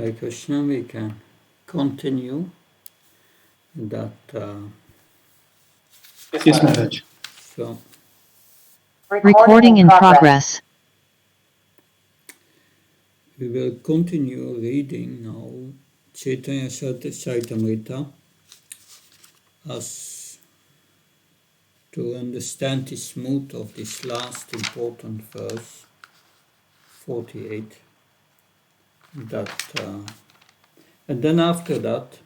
Hare Krishna, we can continue that. Yes, Maharaj. So, Recording in progress. we will continue reading now Chaitanya Charitamrita as to understand the smooth of this last important verse, 48. And then after that,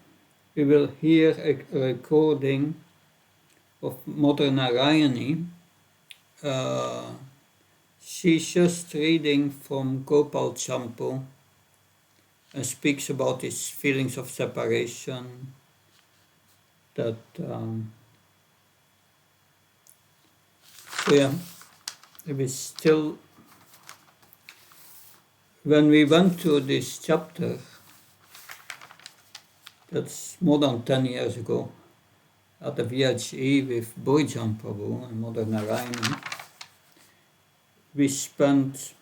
we will hear a recording of Mother Narayani. She's just reading from Gopal Champu and speaks about his feelings of separation, that it was still, when we went to this chapter, that's more than 10 years ago, at the VHE with Bhaktivedanta Prabhu and Mother Narayani, we spent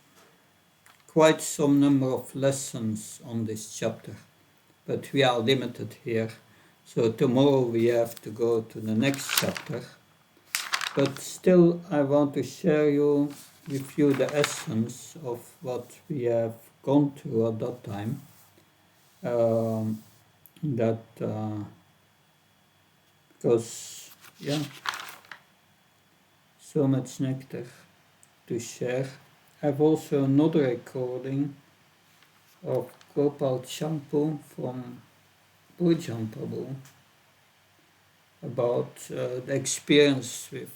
quite some number of lessons on this chapter, but we are limited here. So tomorrow we have to go to the next chapter. But still, I want to share with you the essence of what we have gone through at that time. Because, so much nectar to share. I have also another recording of Gopal Champu from Bhaktivedanta Prabhu about the experience with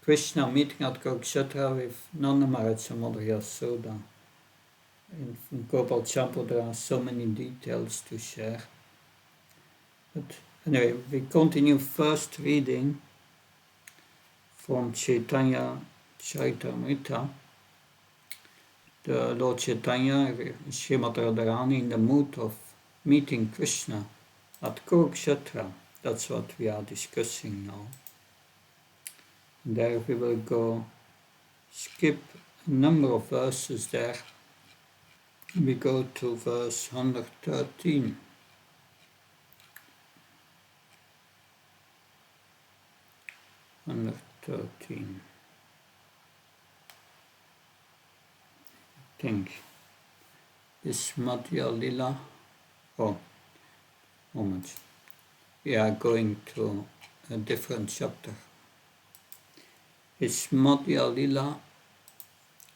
Krishna meeting at Kurukshetra with Nanda Maharaj and Mother Yasoda. In Gopal Champu there are so many details to share. But anyway, we continue first reading from Chaitanya Charitamrita. The Lord Chaitanya, Srimati Radharani, in the mood of meeting Krishna at Kurukshetra. That's what we are discussing now. There we will skip a number of verses there. We go to verse 113. I think this Madhya Lila. Oh, moment. We are going to a different chapter. It's Madhya Lila,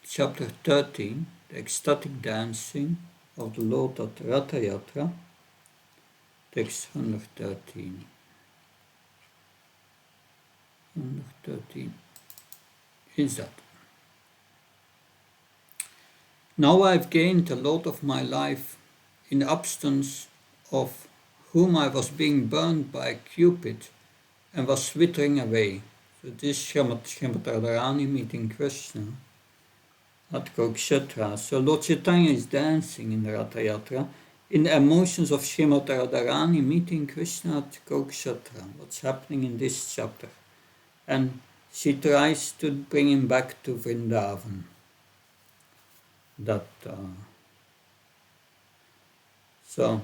chapter 13, the ecstatic dancing of the Lord at Ratha Yatra, text 113. 113 is that. Now I've gained the Lord of my life, in absence of whom I was being burned by Cupid and was withering away. So this Srimati Radharani meeting Krishna at Kurukshetra. So Lord Chaitanya is dancing in the Ratha Yatra in the emotions of Srimati Radharani meeting Krishna at Kurukshetra. What's happening in this chapter? And she tries to bring him back to Vrindavan. So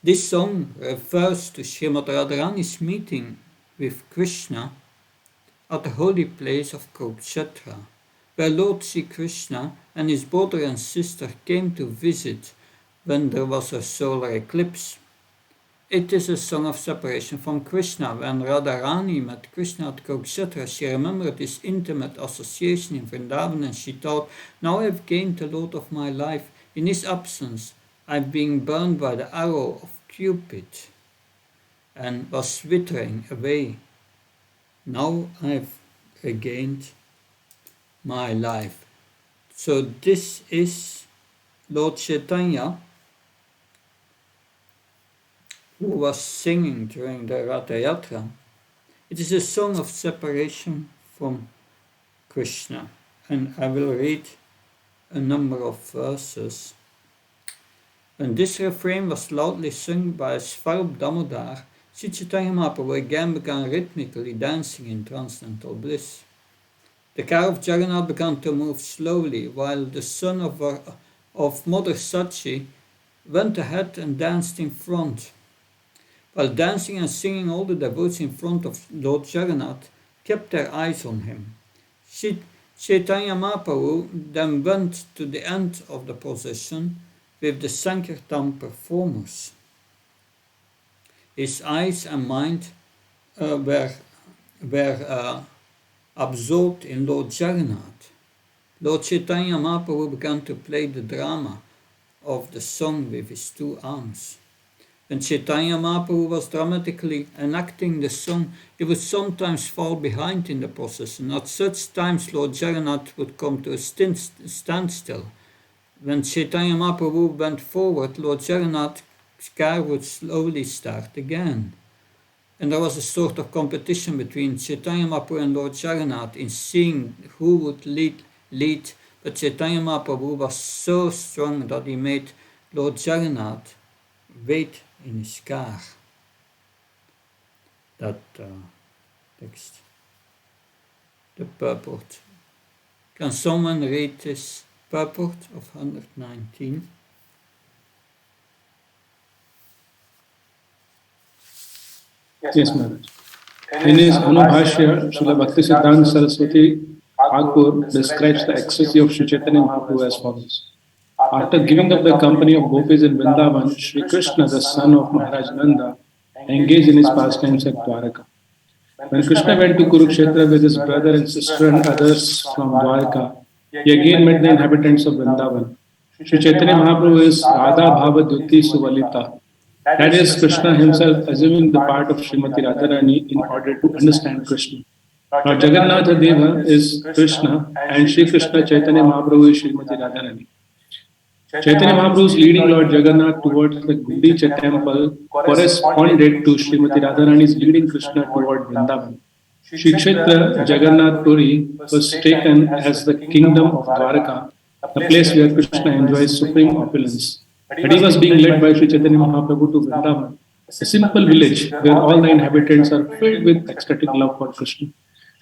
this song refers to Srimati Radharani's meeting with Krishna at the holy place of Kurukshetra, where Lord Sri Krishna and his brother and sister came to visit when there was a solar eclipse. It is a song of separation from Krishna. When Radharani met Krishna at Kurukshetra, she remembered this intimate association in Vrindavan and she thought, now I have gained the Lord of my life. In his absence, I am being burned by the arrow of Cupid and was withering away. Now I have regained my life. So this is Lord Chaitanya, who was singing during the Ratha Yatra. It is a song of separation from Krishna. And I will read a number of verses. When this refrain was loudly sung by Svarup Damodar, Sri Chaitanya Mahaprabhu again began rhythmically dancing in transcendental bliss. The car of Jagannath began to move slowly, while the son of Mother Sachi went ahead and danced in front. While dancing and singing, all the devotees in front of Lord Jagannath kept their eyes on him. Chaitanya Mahaprabhu then went to the end of the procession with the Sankirtan performers. His eyes and mind were absorbed in Lord Jagannath. Lord Chaitanya Mahaprabhu began to play the drama of the song with his two arms. When Chaitanya Mahaprabhu was dramatically enacting the song, he would sometimes fall behind in the procession. At such times, Lord Jagannath would come to a standstill. When Chaitanya Mahaprabhu went forward, Lord Jagannath's car would slowly start again. And there was a sort of competition between Chaitanya Mahaprabhu and Lord Jagannath in seeing who would lead, but Chaitanya Mahaprabhu was so strong that he made Lord Jagannath wait in his car. That text. The purport. Can someone read this purport of 119? Yes, Maharaj. In his Anubhashya, Srila Bhaktisiddhanta Saraswati Thakur describes the ecstasy of Sri Chaitanya Mahaprabhu as follows. After giving up the company of gopis in Vrindavan, Sri Krishna, the son of Maharaj Nanda, engaged in his pastimes at Dwaraka. When Krishna went to Kurukshetra with his brother and sister and others from Dwaraka, he again met the inhabitants of Vrindavan. Sri Chaitanya Mahaprabhu is Radha Bhava Dhyuti Suvalita. That is, Krishna himself assuming the part of Srimati Radharani in order to understand Krishna. Lord Jagannatha Deva is Krishna and Sri Krishna Chaitanya Mahaprabhu is Srimati Radharani. Chaitanya Mahaprabhu is leading Lord Jagannath towards the Gundicha temple corresponded to Srimati Radharani's leading Krishna toward Vrindavan. Shri Kshetra Jagannath Puri was taken as the kingdom of Dwaraka, the place where Krishna enjoys supreme opulence. But he was being led by Sri Chaitanya Mahaprabhu to Vrindavan, a simple village where all the inhabitants are filled with ecstatic love for Krishna.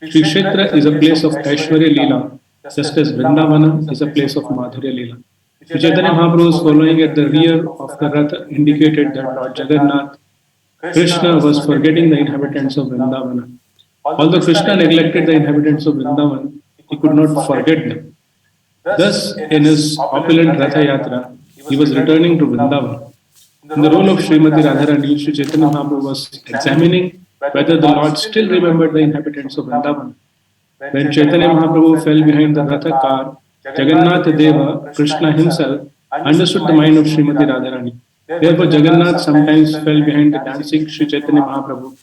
Shri Kshetra is a place of Aishwarya Leela, just as Vrindavana is a place of Madhurya Leela. Sri Chaitanya Mahaprabhu's following at the rear of the Ratha indicated that Lord Jagannath, Krishna was forgetting the inhabitants of Vrindavana. Although Krishna neglected the inhabitants of Vrindavan, he could not forget them. Thus, in his opulent Ratha Yatra, he was returning to Vrindavan. In the role of Srimati Radharani, Sri Chaitanya Mahaprabhu was examining whether the Lord still remembered the inhabitants of Vrindavan. When Chaitanya Mahaprabhu fell behind the Ratha car, Jagannath Deva, Krishna himself, understood the mind of Srimati Radharani. Therefore, Jagannath sometimes fell behind the dancing Sri Chaitanya Mahaprabhu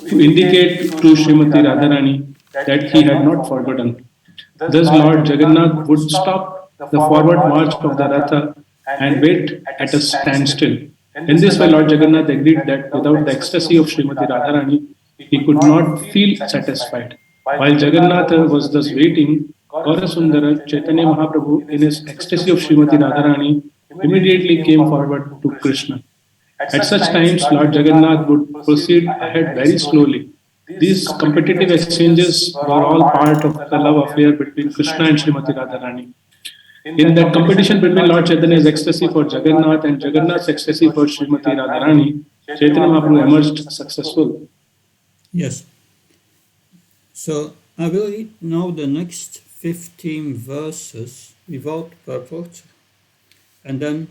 to indicate to Srimati Radharani that he had not forgotten. Thus, Lord Jagannath would stop the forward march of the Ratha and wait at a standstill. In this way, Lord Jagannath agreed that without the ecstasy of Srimati Radharani, he could not feel satisfied. While Jagannath was thus waiting, Gaurasundara Chaitanya Mahaprabhu, in his ecstasy of Srimati Radharani, immediately came forward to Krishna. At such times, Lord Jagannath would proceed ahead very slowly. These competitive exchanges were all part of the love affair between Krishna and Srimati Radharani. In that competition between Lord Chaitanya's ecstasy for Jagannath and Jagannath's ecstasy for Srimati Radharani, Chaitanya Mahaprabhu emerged successful. Yes. So I will read now the next 15 verses without purport, and then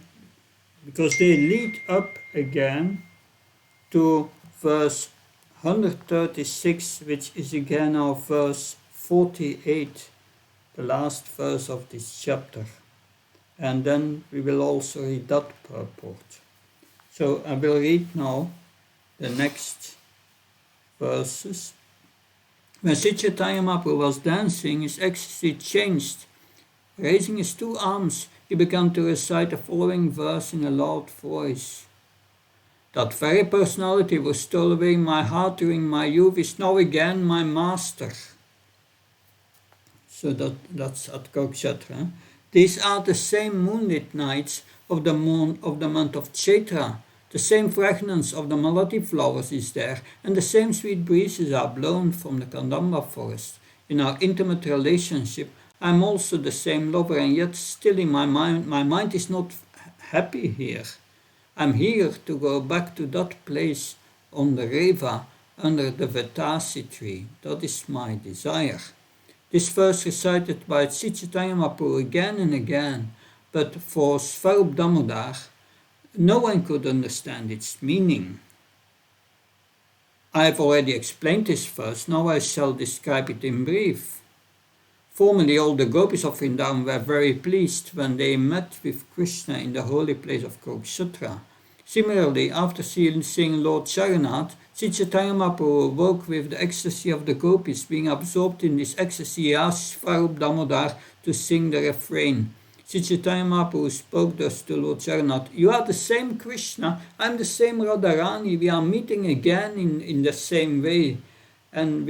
because they lead up again to verse 136, which is again now verse 48, the last verse of this chapter. And then we will also read that purport. So I will read now the next verses. When Sri Chaitanya Mahaprabhu was dancing, his ecstasy changed. Raising his two arms, he began to recite the following verse in a loud voice. That very personality who stole away my heart during my youth is now again my master. So that's at Kurukshetra. These are the same moonlit nights of the month of Chaitra. The same fragrance of the malati flowers is there, and the same sweet breezes are blown from the Kandamba forest. In our intimate relationship, I am also the same lover, and yet still in my mind is not happy here. I'm here to go back to that place on the Reva under the Vetasi tree. That is my desire. This verse recited by Sri Chaitanya Mahaprabhu again and again, but for Svarup Damodar, no one could understand its meaning. I have already explained this verse, now I shall describe it in brief. Formerly all the gopis of Vrindavan were very pleased when they met with Krishna in the holy place of Kurukshetra. Similarly, after seeing Lord Jagannath, Sri Chaitanya Mahaprabhu woke with the ecstasy of the gopis. Being absorbed in this ecstasy, he asked Svarup Damodar to sing the refrain. Sri Chaitanya Mahaprabhu spoke thus to Lord Jagannath, "You are the same Krishna, I am the same Radharani, we are meeting again in the same way, and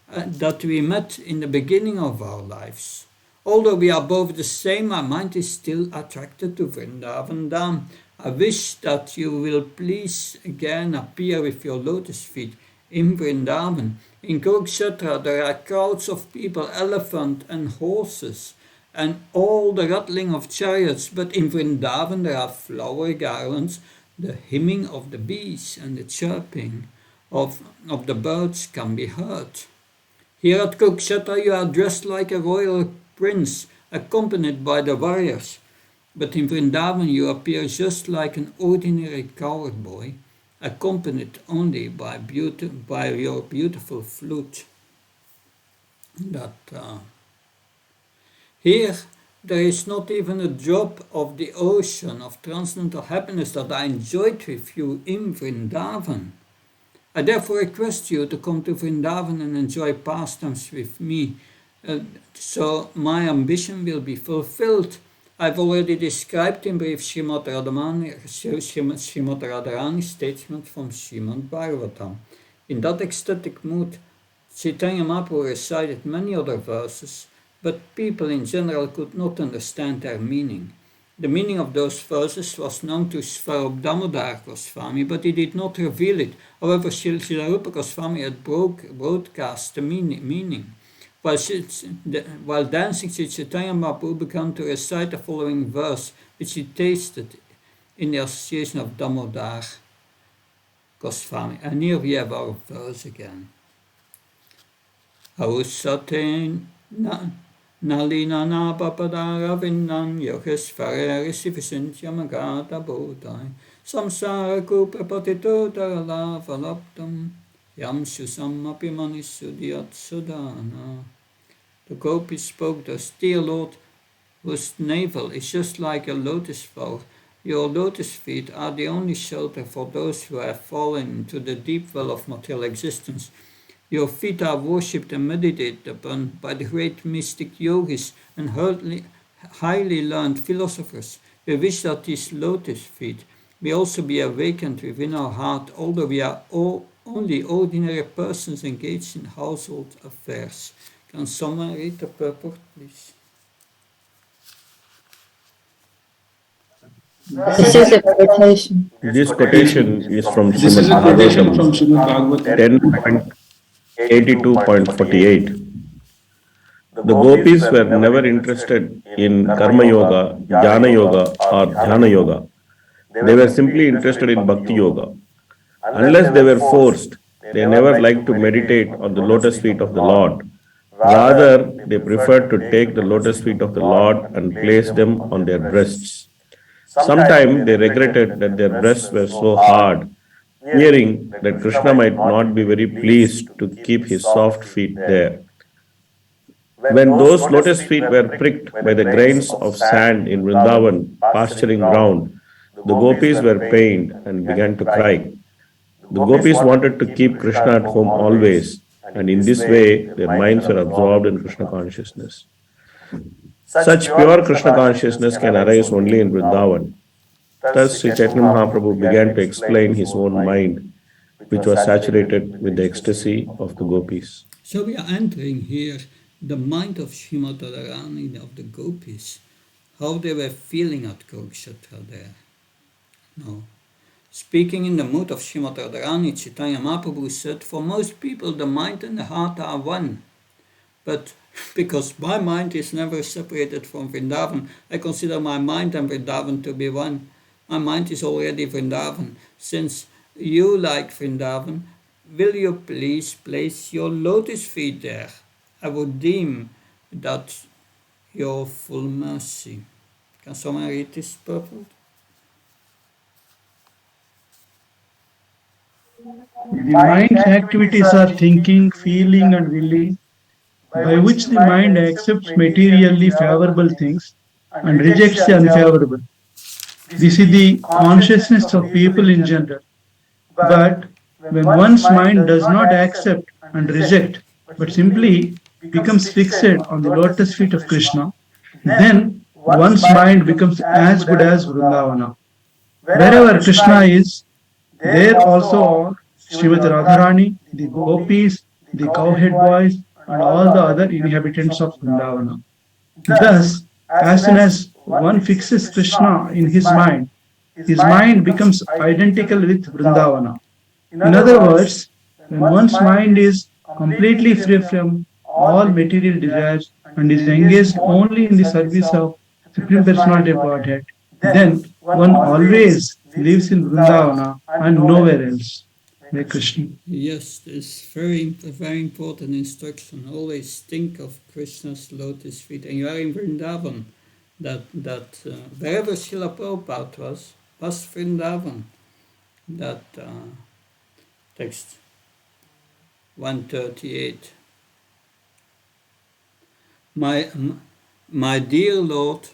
that we met in the beginning of our lives. Although we are both the same, my mind is still attracted to Vrindavan Dham. I wish that you will please again appear with your lotus feet in Vrindavan. In Kurukshetra there are crowds of people, elephants and horses, and all the rattling of chariots, but in Vrindavan there are flower garlands, the hymning of the bees and the chirping of the birds can be heard. Here at Kurukshetra you are dressed like a royal prince, accompanied by the warriors, but in Vrindavan you appear just like an ordinary cowherd boy, accompanied only by your beautiful flute." Here there is not even a drop of the ocean of transcendental happiness that I enjoyed with you in Vrindavan. I therefore request you to come to Vrindavan and enjoy pastimes with me, so my ambition will be fulfilled. I've already described in brief Srimad Radharani's statement from Srimad Bhagavatam. In that ecstatic mood, Chaitanya Mahaprabhu recited many other verses, but people in general could not understand their meaning. The meaning of those verses was known to Svarup Damodar Goswami, but he did not reveal it. However, Srila Rupa Goswami had broadcast the meaning. While dancing, Sri Chaitanya Mahaprabhu began to recite the following verse, which he tasted in the association of Damodar Goswami. And here we have our verse again. Ausatein Nalina na papadara vinnan yogesvare resivisint yamagata bodai samsara kupa patito darala valaptam yam susam apimanisudiyat sudana. The gopis spoke thus, "Dear Lord, whose navel is just like a lotus flower, your lotus feet are the only shelter for those who have fallen into the deep well of material existence. Your feet are worshipped and meditated upon by the great mystic yogis and highly learned philosophers. We wish that these lotus feet may also be awakened within our heart, although we are only ordinary persons engaged in household affairs." Can someone read the purport, please? This is a quotation. This quotation is from This is a Srimad quotation from Bhagavatam Srimad Bhagavatam 10.82.48. The gopis were never interested in Karma Yoga, Jnana Yoga, or Dhyana Yoga. They were simply interested in Bhakti Yoga. Unless they were forced, they never liked to meditate on the lotus feet of the Lord. Rather, they preferred to take the lotus feet of the Lord and place them on their breasts. Sometimes they regretted that their breasts were so hard, fearing that Krishna might not be very pleased to keep his soft feet there. When those lotus feet were pricked by the grains of sand in Vrindavan pasturing ground, the gopis were pained and began to cry. The gopis wanted to keep Krishna at home always, and in this way their minds were absorbed in Krishna consciousness. Such pure Krishna consciousness can arise only in Vrindavan. Thus, Sri Chaitanya Mahaprabhu began to explain his own mind, which was saturated with the ecstasy of the gopis. So we are entering here the mind of Srimad Radharani, of the gopis, how they were feeling at Kurukshetra there. Now, speaking in the mood of Srimad Radharani, Chaitanya Mahaprabhu said, "For most people the mind and the heart are one. But because my mind is never separated from Vrindavan, I consider my mind and Vrindavan to be one. My mind is already Vrindavan. Since you like Vrindavan, will you please place your lotus feet there? I would deem that your full mercy. Can someone read this purport? The mind's activities are thinking, feeling, and willing, by which the mind accepts materially favorable things and rejects the unfavorable. This is the consciousness of people in general. But when one's mind does not accept and reject, but simply becomes fixed on the lotus feet of Krishna, then one's mind becomes as good as Vrindavana. Wherever Krishna is, there also are Srimati Radharani, the gopis, the cowhead boys, and all the other inhabitants of Vrindavana. Thus, as soon as one fixes Krishna in his mind becomes identical with Vrindavana. In other words, when one's mind is completely free from all material desires and is engaged only in the service of Supreme Personality of Godhead, then one always lives in Vrindavana and nowhere else. Hare Krishna. Yes, this very important instruction. Always think of Krishna's lotus feet. And you are in Vrindavan. That wherever Srila Prabhupada was Vrindavan. That text 138. My dear Lord,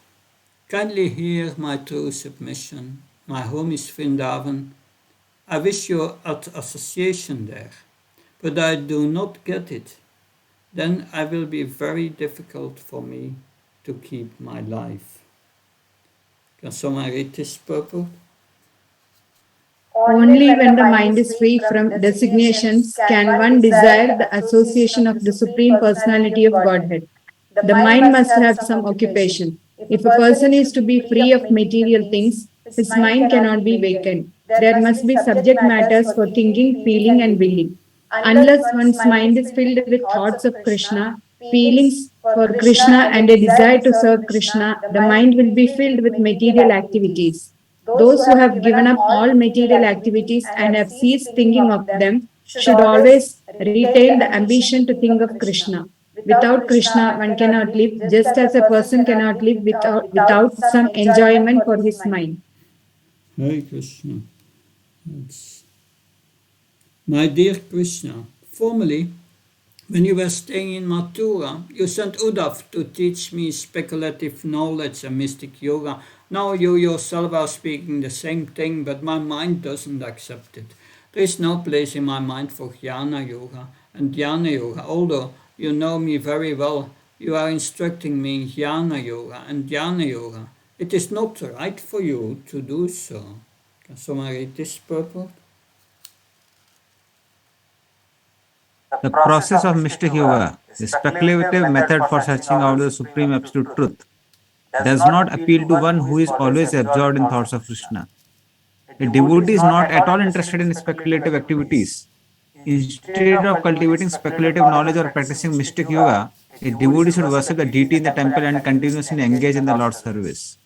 kindly hear my true submission. My home is Vrindavan. I wish you association there, but I do not get it. Then it will be very difficult for me to keep my life. Can someone read this purport? Only when the mind is free from designations can one desire the association of the Supreme Personality of Godhead. The mind must have some occupation. If a person is to be free of material things, his mind cannot be vacant. There must be subject matters for thinking, feeling, and willing. Unless one's mind is filled with thoughts of Krishna, feelings for Krishna, and a desire to serve Krishna, the mind will be filled with material activities. Those who have given up all material activities and have ceased thinking of them should always retain the ambition to think of Krishna. Without Krishna, one cannot live, just as a person cannot live without some enjoyment for his mind. Hare Krishna. My dear Krishna, formerly, when you were staying in Mathura, you sent Uddhav to teach me speculative knowledge and mystic yoga. Now you yourself are speaking the same thing, but my mind doesn't accept it. There is no place in my mind for jnana yoga and dhyana yoga. Although you know me very well, you are instructing me in jnana yoga and dhyana yoga. It is not right for you to do so. Can someone read this purport? The process of mystic yoga, the speculative method for searching out the supreme absolute truth, does not appeal to one who is always absorbed in thoughts of Krishna. A devotee is not at all interested in speculative activities. Instead of cultivating speculative knowledge or practicing mystic yoga, a devotee should worship the deity in the temple and continuously engage in the Lord's service.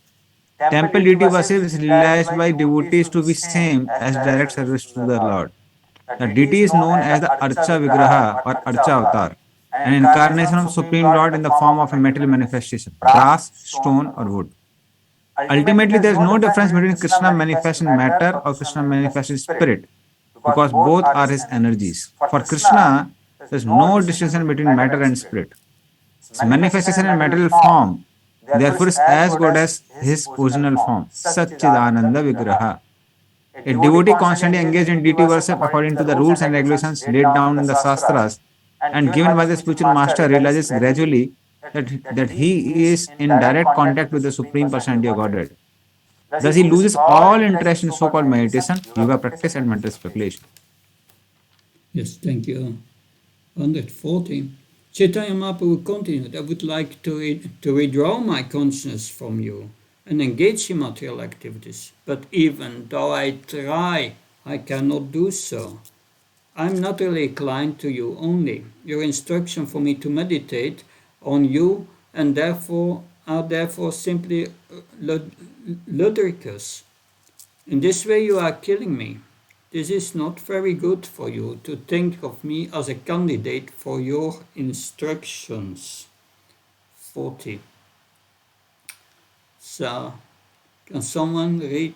Temple deity worship is realized by devotees to be same as direct service to the Lord. The deity is known as the Archa Vigraha or Archa Avatar, an incarnation of Supreme Lord in the form of a material manifestation, brass, stone, or wood. Ultimately, there is no difference between Krishna manifest in matter or Krishna manifest in spirit, because both are his energies. For Krishna, there is no distinction between matter and spirit. His manifestation in material form, therefore, is as good as his original form, Satchidananda Vigraha. A devotee constantly engaged in deity worship according to the rules and regulations laid down in the Shastras and given by the spiritual master realizes gradually that he is in direct contact with the Supreme Personality of Godhead. Thus, he loses all interest in so-called meditation, yoga practice, and mental speculation. Yes, thank you. 114. Chaitanya Mahaprabhu continued, I would like to withdraw my consciousness from you and engage in material activities, but even though I try, I cannot do so. I am not really inclined to you only. Your instruction for me to meditate on you and therefore simply ludicrous. In this way you are killing me. This is not very good for you to think of me as a candidate for your instructions. 40. So, can someone read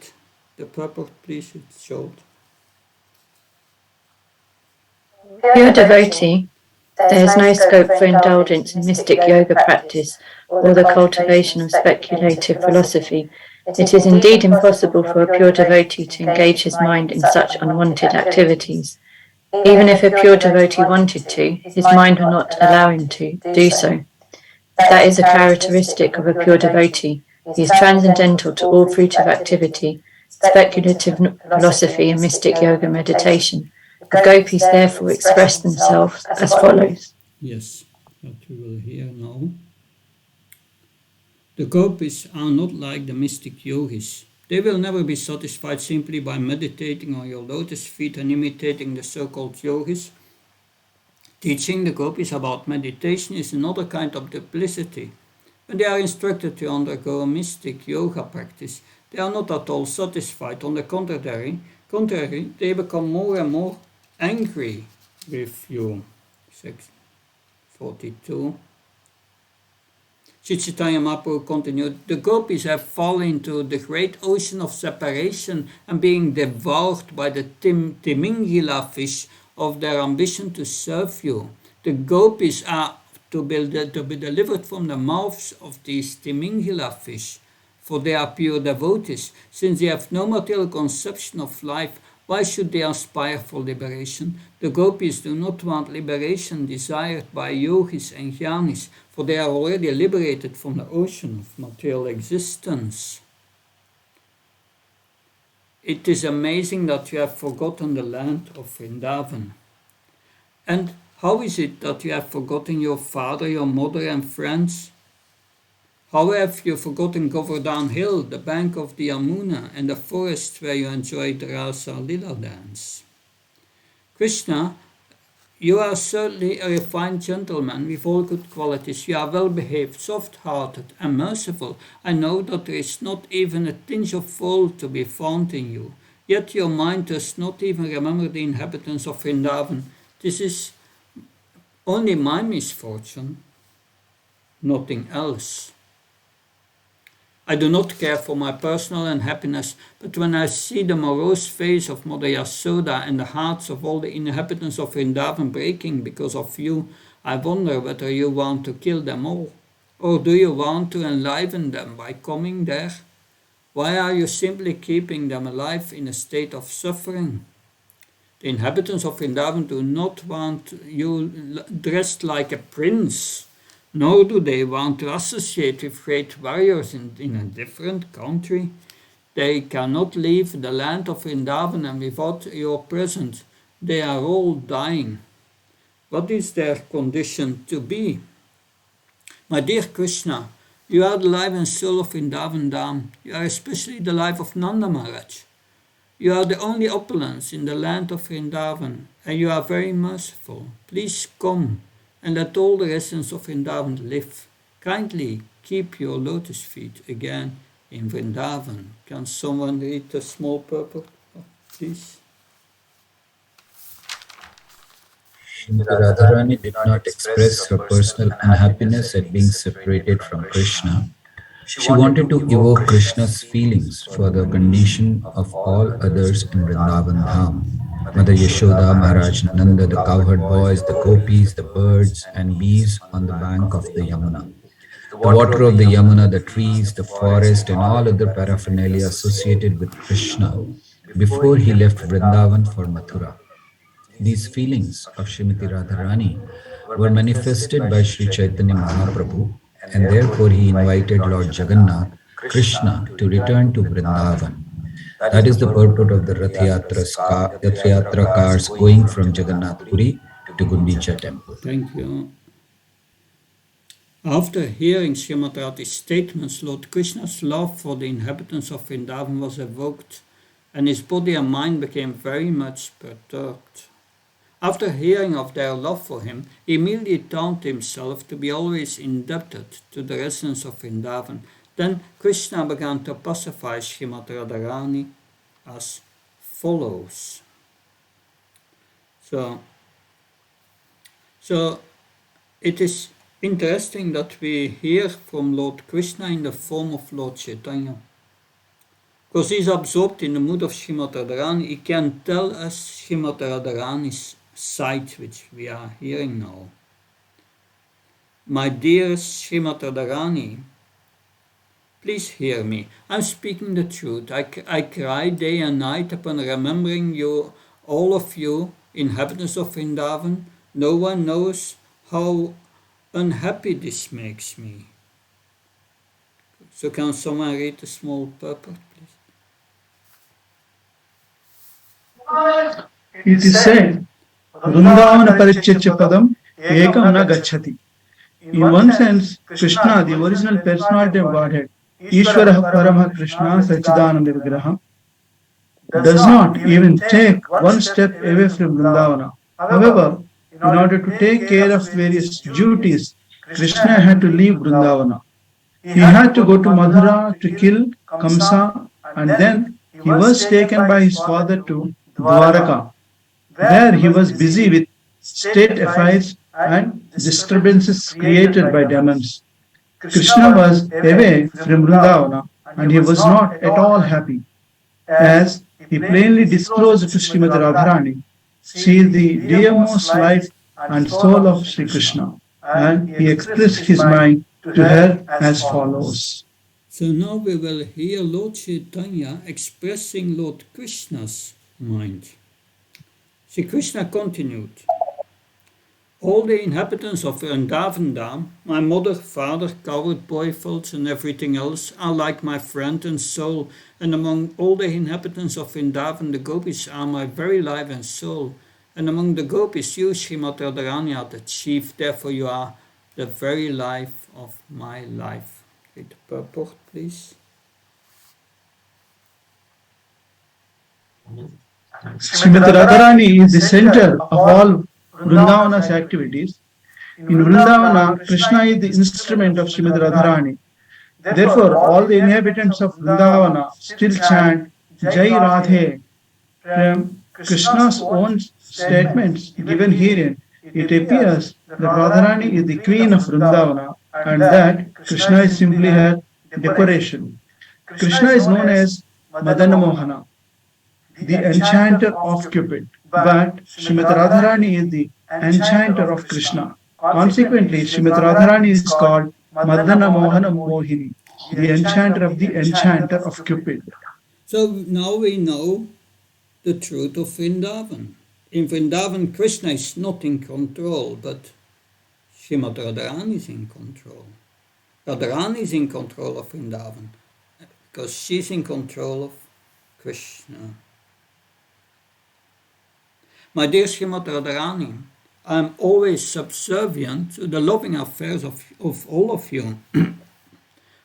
the purport, please? It's short. Pure devotee, there is no scope for indulgence in mystic yoga practice or the cultivation of speculative philosophy. It is indeed impossible for a pure devotee to engage his mind in such unwanted activities. Even if a pure devotee wanted to, his mind will not allow him to do so. That is a characteristic of a pure devotee. He is transcendental to all fruitive activity, speculative philosophy, and mystic yoga meditation. The gopis therefore express themselves as follows. Yes, that we will hear now. The gopis are not like the mystic yogis. They will never be satisfied simply by meditating on your lotus feet and imitating the so-called yogis. Teaching the gopis about meditation is another kind of duplicity. When they are instructed to undergo a mystic yoga practice, they are not at all satisfied. On the contrary, they become more and more angry with you. 42. Sri Chaitanya Mahaprabhu continued, the gopis have fallen into the great ocean of separation and being devoured by the timingila fish of their ambition to serve you. The gopis are to be delivered from the mouths of these timingila fish, for they are pure devotees. Since they have no material conception of life, why should they aspire for liberation? The gopis do not want liberation desired by yogis and jnanis, for they are already liberated from the ocean of material existence. It is amazing that you have forgotten the land of Vrindavan. And how is it that you have forgotten your father, your mother, and friends? How have you forgotten Govardhan Hill, the bank of the Yamuna, and the forest where you enjoyed the Rasa Lila dance? Krishna, you are certainly a refined gentleman with all good qualities. You are well behaved, soft-hearted, and merciful. I know that there is not even a tinge of fault to be found in you. Yet your mind does not even remember the inhabitants of Vrindavan. This is only my misfortune, nothing else. I do not care for my personal unhappiness, but when I see the morose face of Mother Yasoda and the hearts of all the inhabitants of Vrindavan breaking because of you, I wonder whether you want to kill them all, or do you want to enliven them by coming there? Why are you simply keeping them alive in a state of suffering? The inhabitants of Vrindavan do not want you dressed like a prince, nor do they want to associate with great warriors in a different country. They cannot leave the land of Vrindavan, and without your presence, they are all dying. What is their condition to be? My dear Krishna, you are the life and soul of Vrindavan Dham. You are especially the life of Nanda Maharaj. You are the only opulence in the land of Vrindavan, and you are very merciful. Please come and let all the residents of Vrindavan live. Kindly keep your lotus feet again in Vrindavan. Can someone read the small purport, please? Radharani did not express her personal unhappiness at being separated from Krishna. She wanted to evoke Krishna's feelings for the condition of all others in Vrindavan Dham. Mother Yashoda, Maharaj Nanda, the cowherd boys, the gopis, the birds and bees on the bank of the Yamuna. The water of the Yamuna, the trees, the forest and all other paraphernalia associated with Krishna before he left Vrindavan for Mathura. These feelings of Srimati Radharani were manifested by Sri Chaitanya Mahaprabhu, and therefore he invited Lord Jagannath, Krishna, to return to Vrindavan. That is the purport of the Rath Yatra cars going from Jagannath Puri to Gundicha temple. Thank you. After hearing Srimati Radharani's statements, Lord Krishna's love for the inhabitants of Vrindavan was evoked, and his body and mind became very much perturbed. After hearing of their love for him, he immediately taught himself to be always indebted to the residents of Vrindavan. Then Krishna began to pacify Srimati Radharani as follows. So it is interesting that we hear from Lord Krishna in the form of Lord Chaitanya. Because he's absorbed in the mood of Srimati Radharani, he can tell us Srimati Radharani's side, which we are hearing now. My dearest Srimati Radharani, please hear me. I'm speaking the truth. I cry day and night upon remembering you, all of you, inhabitants of Vrindavan. No one knows how unhappy this makes me. So can someone read the small purport, please? It is said, Vrindavana Parityachya Padam Ekam na Gacchati. In one sense, Krishna, the original personality of Godhead, Ishvara Parama Krishna Sachidananda Vigraha, does not even take one step away from Vrindavana. However, in order to take care of various duties, Krishna had to leave Vrindavana. He had to go to Mathura to kill Kamsa, and then he was taken by his father to Dwaraka, where he was busy with state affairs and disturbances created by demons. Krishna was away from Vrindavana and he was not at all happy. As he plainly disclosed to Srimati Radharani, she is the dearmost life and soul of Sri Krishna, and he expressed his mind to her as follows. So now we will hear Lord Chaitanya expressing Lord Krishna's mind. Sri Krishna continued, all the inhabitants of Vrindavan Dham, my mother, father, coward, boyfriends, and everything else, are like my friend and soul, and among all the inhabitants of Vrindavan, the gopis are my very life and soul, and among the gopis, you, Srimati Radharani, are the chief, therefore you are the very life of my life. Read the purport, please. Srimati Radharani is the center of all Vrindavana's activities. In Vrindavana, Krishna is the instrument of Srimati Radharani. Therefore, all the inhabitants of Vrindavana still chant Jai Radhe. From Krishna's own statements given herein, it appears that Radharani is the queen of Vrindavana and that Krishna is simply her decoration. Krishna is known as Madana Mohana, the enchanter of Cupid, but Srimati Radharani is the enchanter of Krishna. Consequently, Srimati Radharani is called Madana Mohana Mohini, the enchanter of Cupid. So now we know the truth of Vrindavan. In Vrindavan, Krishna is not in control, but Srimati Radharani is in control. Radharani is in control of Vrindavan because she's in control of Krishna. My dear Srimati Radharani, I am always subservient to the loving affairs of all of you. I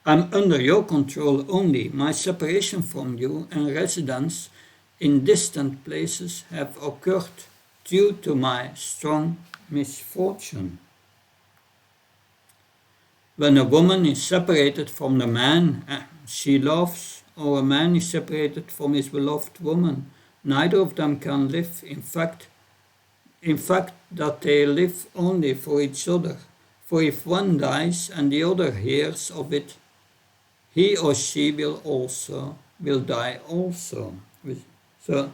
am under your control only. My separation from you and residence in distant places have occurred due to my strong misfortune. When a woman is separated from the man she loves, or a man is separated from his beloved woman, neither of them can live. In fact, that they live only for each other. For if one dies and the other hears of it, he or she will die also. So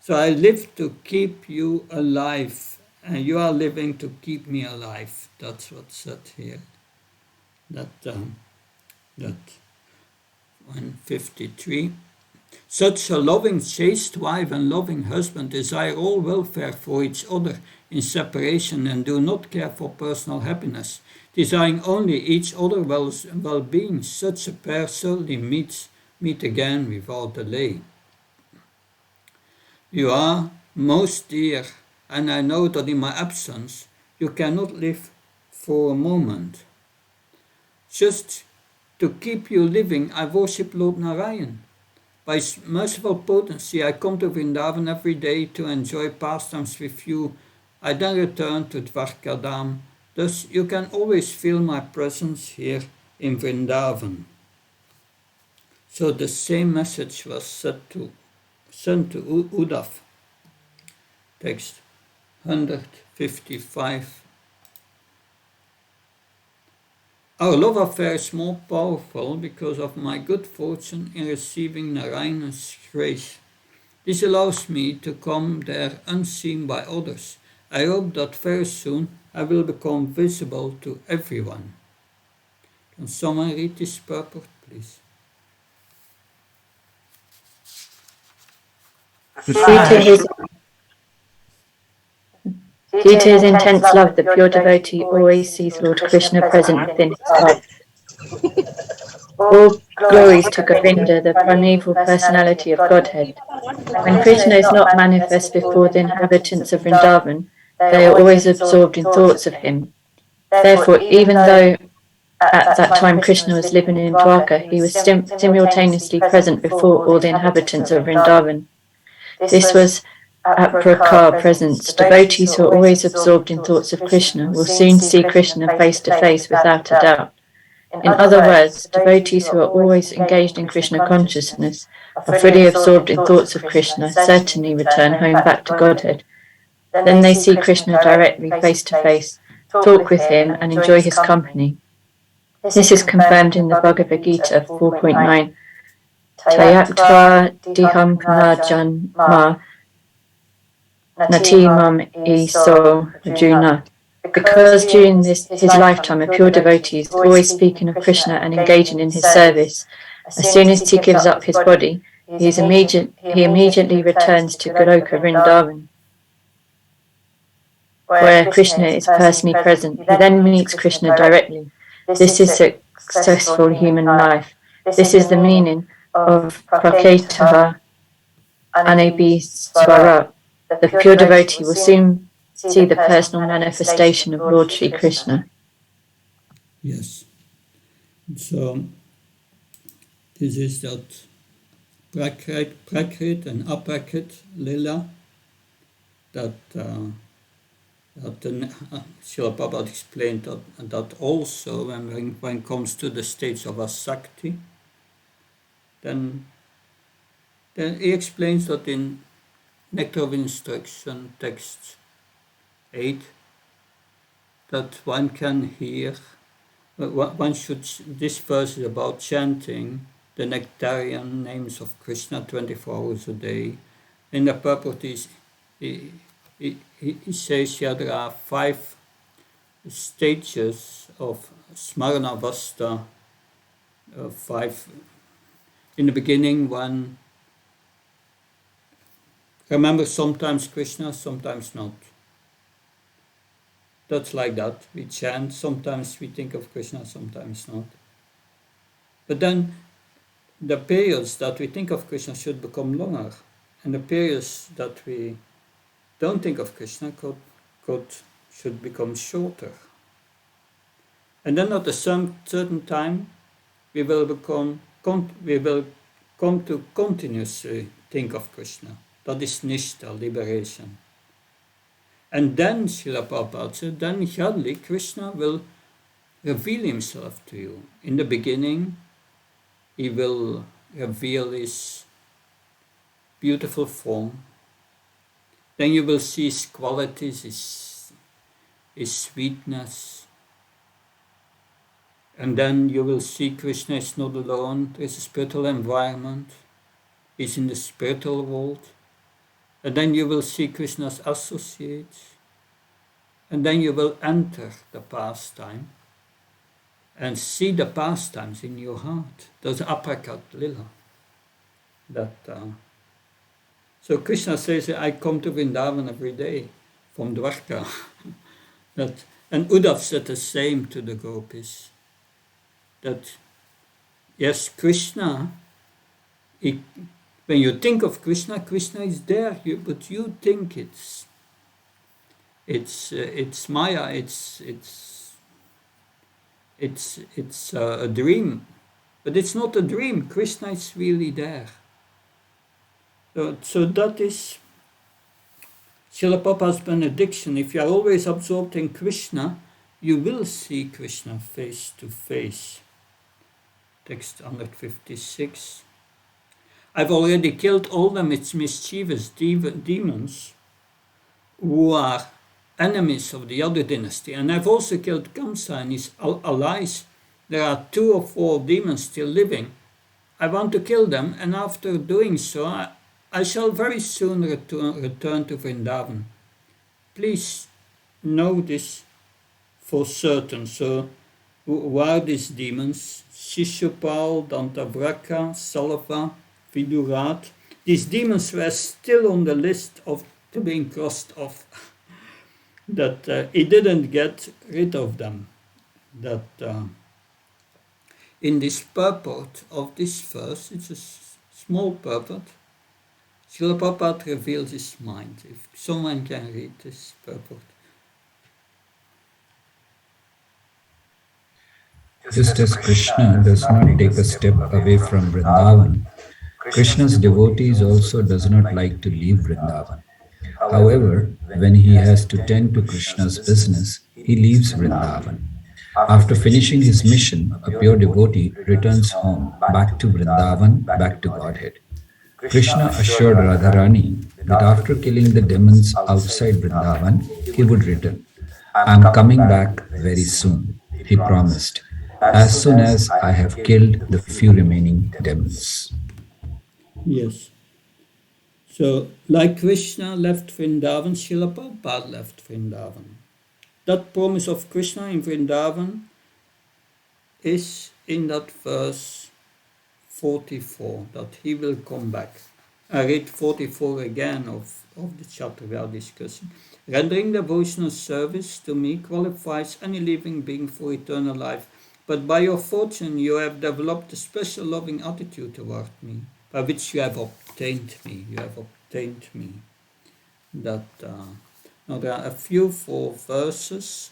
I live to keep you alive, and you are living to keep me alive. That's what's said here. That 153. Such a loving, chaste wife and loving husband desire all welfare for each other in separation and do not care for personal happiness, desiring only each other well-being. Such a pair certainly meet again without delay. You are most dear, and I know that in my absence you cannot live for a moment. Just to keep you living, I worship Lord Narayan. By His merciful potency, I come to Vrindavan every day to enjoy pastimes with you. I then return to Dwarkadam. Thus, you can always feel my presence here in Vrindavan. So the same message was said to son to Uddhav. Text 155. Our love affair is more powerful because of my good fortune in receiving Narayana's grace. This allows me to come there unseen by others. I hope that very soon I will become visible to everyone. Can someone read this purport, please? Due to his intense love, the pure devotee always sees Lord Krishna present within his heart. All glories to Govinda, the primeval personality of Godhead. When Krishna is not manifest before the inhabitants of Vrindavan, they are always absorbed in thoughts of him. Therefore, even though at that time Krishna was living in Dwarka, he was simultaneously present before all the inhabitants of Vrindavan. This was at Prakar presence. Devotees who are always absorbed in thoughts of Krishna will soon see Krishna face to face without a doubt. In other words, devotees who are always engaged in Krishna consciousness, are fully absorbed in thoughts of Krishna, certainly return home back to Godhead. Then they see Krishna directly face to face, talk with him and enjoy his company. This is confirmed in the Bhagavad Gita 4.9. Tayaktva diham punajanma nati mam iso Arjuna. Because during his lifetime, a pure devotee is always speaking of Krishna and engaging in his service. As soon as he gives up his body, he immediately returns to Goloka Vrindavan, where Krishna is personally present. He then meets Krishna directly. This is successful human life. This is the meaning of Praketaha Anabi Swara. The pure devotee will soon see the personal manifestation of Lord Sri Krishna. Yes. So this is that Prakrit and Aprakrit Lila that Srila Prabhupada explained that also when it comes to the states of Asakti, then he explains that in Nectar of Instruction, text 8, that one can hear, this verse is about chanting the nectarian names of Krishna 24 hours a day. In the purport, he says here there are 5 stages of Smarana Vasta, 5. In the beginning, one remember sometimes Krishna, sometimes not. That's like that. We chant, sometimes we think of Krishna, sometimes not. But then the periods that we think of Krishna should become longer, and the periods that we don't think of Krishna should become shorter. And then at a certain time, we will come to continuously think of Krishna. That is Nishtha, liberation. And then, Srila Prabhupada said, then gradually Krishna will reveal himself to you. In the beginning, he will reveal his beautiful form. Then you will see his qualities, his sweetness. And then you will see Krishna is not alone. There is a spiritual environment. He's in the spiritual world. And then you will see Krishna's associates. And then you will enter the pastime and see the pastimes in your heart. That's Aprakat Lila. So Krishna says, I come to Vrindavan every day from Dwarka. And Uddhav said the same to the gopis. That, yes, Krishna, when you think of Krishna, Krishna is there, but you think it's Maya, it's a dream, but it's not a dream. Krishna is really there. So that is Srila Prabhupada's benediction. If you are always absorbed in Krishna, you will see Krishna face to face. Text 156. I've already killed all the mischievous demons who are enemies of the other dynasty, and I've also killed Kamsa and his allies. There are 2 or 4 demons still living. I want to kill them, and after doing so, I shall very soon return to Vrindavan. Please know this for certain. So, who are these demons? Shishupal, Dantavraka, Salava, Vidurat. These demons were still on the list of being crossed off. That he didn't get rid of them. That in this purport of this verse, it's a small purport, Srila Prabhupada reveals his mind. If someone can read this purport. Just as Krishna does not take a step away from Vrindavan, Krishna's devotees also does not like to leave Vrindavan. However, when he has to tend to Krishna's business, he leaves Vrindavan. After finishing his mission, a pure devotee returns home, back to Vrindavan, back to Godhead. Krishna assured Radharani that after killing the demons outside Vrindavan, he would return. I am coming back very soon, he promised, as soon as I have killed the few remaining demons. Yes. So, like Krishna left Vrindavan, Srila Prabhupada left Vrindavan. That promise of Krishna in Vrindavan is in that verse 44, that he will come back. I read 44 again of the chapter we are discussing. Rendering devotional service to me qualifies any living being for eternal life, but by your fortune you have developed a special loving attitude toward me, by which you have obtained me. You have obtained me. That now there are a few 4 verses.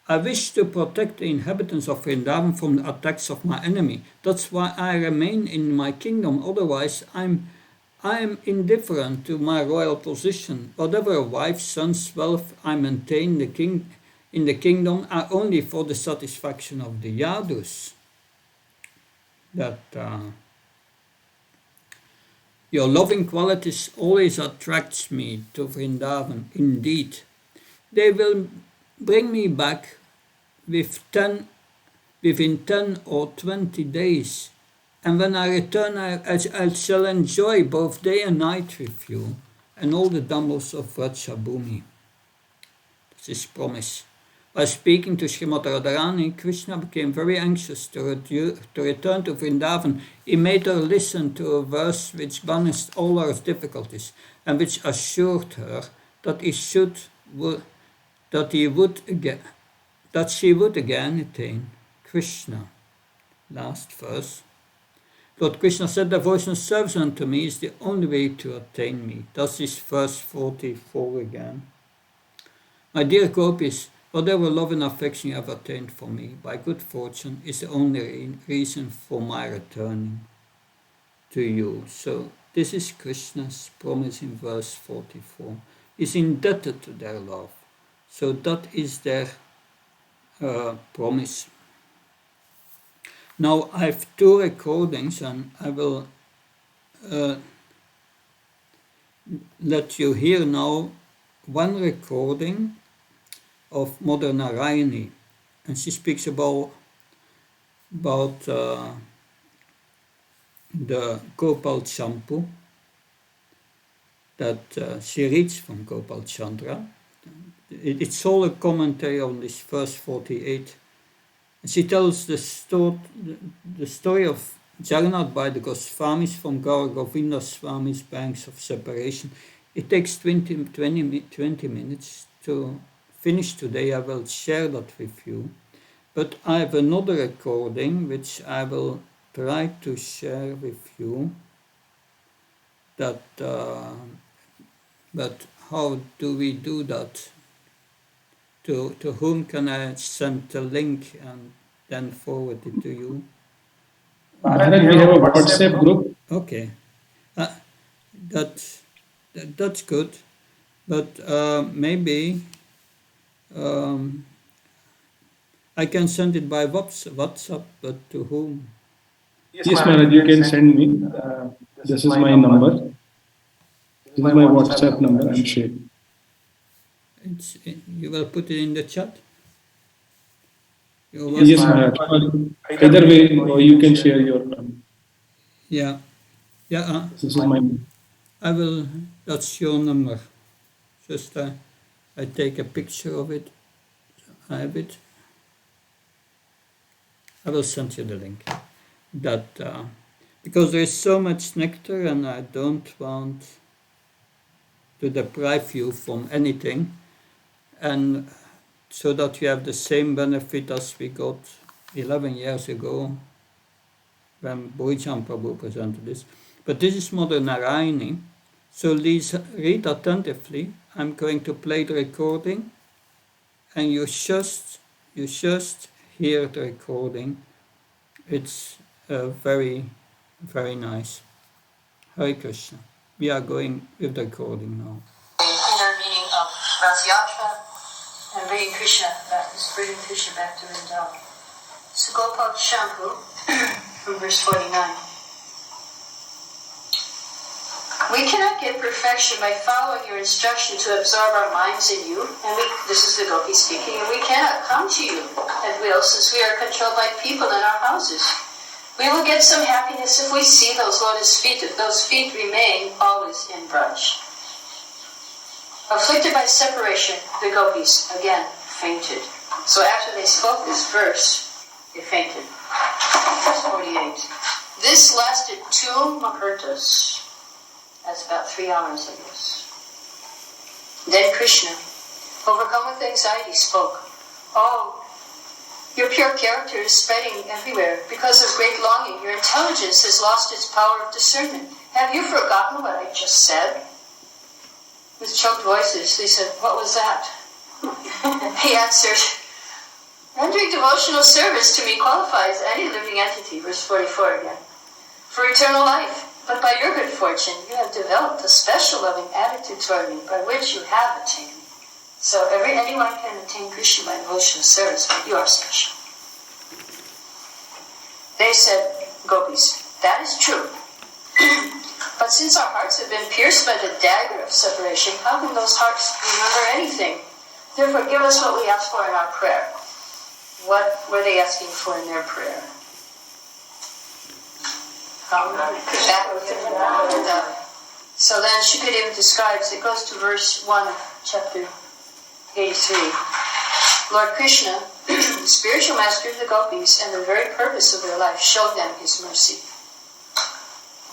I wish to protect the inhabitants of Vrindavan from the attacks of my enemy. That's why I remain in my kingdom. Otherwise, I am indifferent to my royal position. Whatever wife, sons, wealth I maintain in the kingdom are only for the satisfaction of the Yadus. That your loving qualities always attracts me to Vrindavan. Indeed, they will bring me back within 10 or 20 days. And when I return, I shall enjoy both day and night with you and all the damsels of Vrajabhumi. This is promise. By speaking to Srimati Radharani, Krishna became very anxious to return to Vrindavan. He made her listen to a verse which banished all her difficulties and which assured her that she would again attain Krishna. Last verse. Lord Krishna said, devotional service unto me is the only way to attain me. Thus is verse 44 again. My dear gopis, whatever love and affection you have attained for me by good fortune is the only reason for my returning to you. So this is Krishna's promise in verse 44. Is indebted to their love. So that is their promise. Now I have 2 recordings and I will let you hear now one recording of Mother Narayani, and she speaks about the Gopal Champu that she reads from Gopal Chandra. It's all a commentary on this verse 48. And she tells the story of Jagannath by the Goswamis from Gaur Govinda Swami's banks of separation. It takes 20 minutes to finish today. I will share that with you. But I have another recording which I will try to share with you. But how do we do that? To whom can I send the link and then forward it to you? Maharaj, we have a WhatsApp group. Okay, that's good, but maybe I can send it by WhatsApp, but to whom? Yes, Maharaj, you can send me. This is my number. This is my WhatsApp number. I'm sharing. You will put it in the chat? Yes, Maharaj. Either way, or you can share your number. Yeah. Yeah. This is my number. I will. That's your number. Just I take a picture of it. I have it. I will send you the link. That because there is so much nectar, and I don't want to deprive you from anything, and so that you have the same benefit as we got 11 years ago when Bhurijan Prabhu presented this. But this is Mother Narayani, so please read attentively. I'm going to play the recording, and you just hear the recording. It's very, very nice. Hare Krishna. We are going with the recording now. The inner meaning of Rasyatra and bringing Krishna back to Vrindavan. So Gopal Shampoo, from verse 49. We cannot get perfection by following your instruction to absorb our minds in you, and this is the gopi speaking, and we cannot come to you at will since we are controlled by people in our houses. We will get some happiness if we see those lotus feet, if those feet remain always in Braj. Afflicted by separation, the gopis again fainted. So after they spoke this verse, they fainted. Verse 48. This lasted 2 muhurtas. That's about 3 hours, I guess. Then Krishna, overcome with anxiety, spoke. Oh, your pure character is spreading everywhere. Because of great longing, your intelligence has lost its power of discernment. Have you forgotten what I just said? With choked voices, they said, what was that? He answered, rendering devotional service to me qualifies any living entity, verse 44 again, for eternal life. But by your good fortune, you have developed a special loving attitude toward me, by which you have attained. So anyone can attain Krishna by devotional service, but you are special. They said, gopis, that is true. But since our hearts have been pierced by the dagger of separation, how can those hearts remember anything? Therefore, give us what we ask for in our prayer. What were they asking for in their prayer? So then Shukadeva describes, it goes to verse 1 of chapter 83. Lord Krishna, the spiritual master of the gopis and the very purpose of their life, showed them his mercy.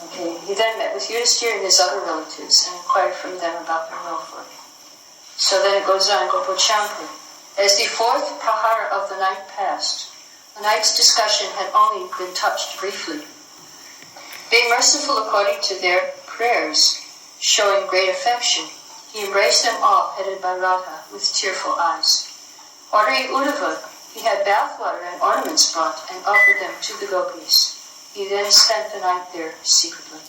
Okay, he then met with Yudhishthira and his other relatives and inquired from them about their welfare. So then it goes on, Gopal Champu. As the 4th prahara of the night passed, the night's discussion had only been touched briefly. Being merciful according to their prayers, showing great affection, he embraced them all, headed by Radha, with tearful eyes. Ordering Uddhava, he had bathwater and ornaments brought and offered them to the gopis. He then spent the night there secretly.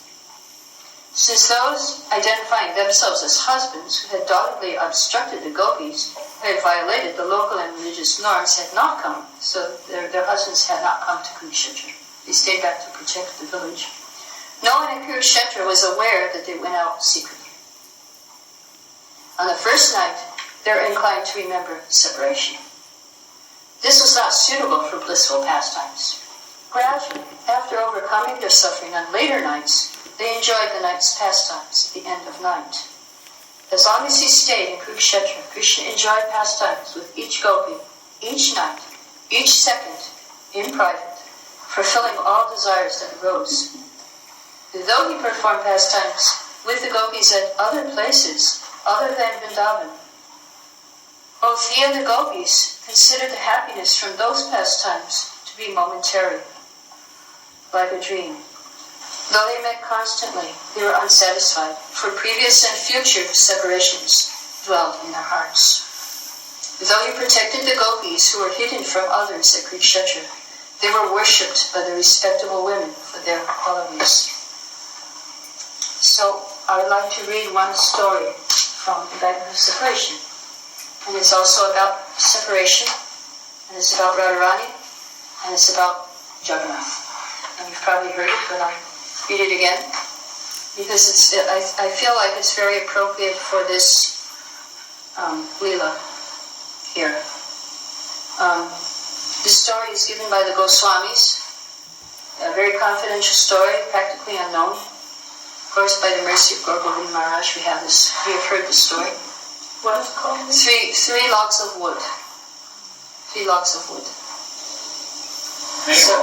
Since those identifying themselves as husbands who had doggedly obstructed the gopis, who had violated the local and religious norms, had not come, so their husbands had not come to Kurukshetra. They stayed back to protect the village. No one in Kurukshetra was aware that they went out secretly. On the first night, they were inclined to remember separation. This was not suitable for blissful pastimes. Gradually, after overcoming their suffering on later nights, they enjoyed the night's pastimes at the end of night. As long as he stayed in Kurukshetra, Krishna enjoyed pastimes with each gopi, each night, each second, in private, fulfilling all desires that arose. Though he performed pastimes with the gopis at other places, other than Vrindavan, both he and the gopis considered the happiness from those pastimes to be momentary, like a dream. Though they met constantly, they were unsatisfied, for previous and future separations dwelled in their hearts. Though he protected the gopis who were hidden from others at Kurukshetra, they were worshipped by the respectable women for their qualities. So I would like to read one story from the Bible of Separation. And it's also about separation, and it's about Radharani, and it's about Jagannath. and you've probably heard it, but I'll read it again, because I feel like it's very appropriate for this Leela here. This story is given by the Goswamis, a very confidential story, practically unknown. Of course, by the mercy of Gaur Govind Maharaj, we have heard this story. What is it called? Three logs of wood. 3 logs of wood. So,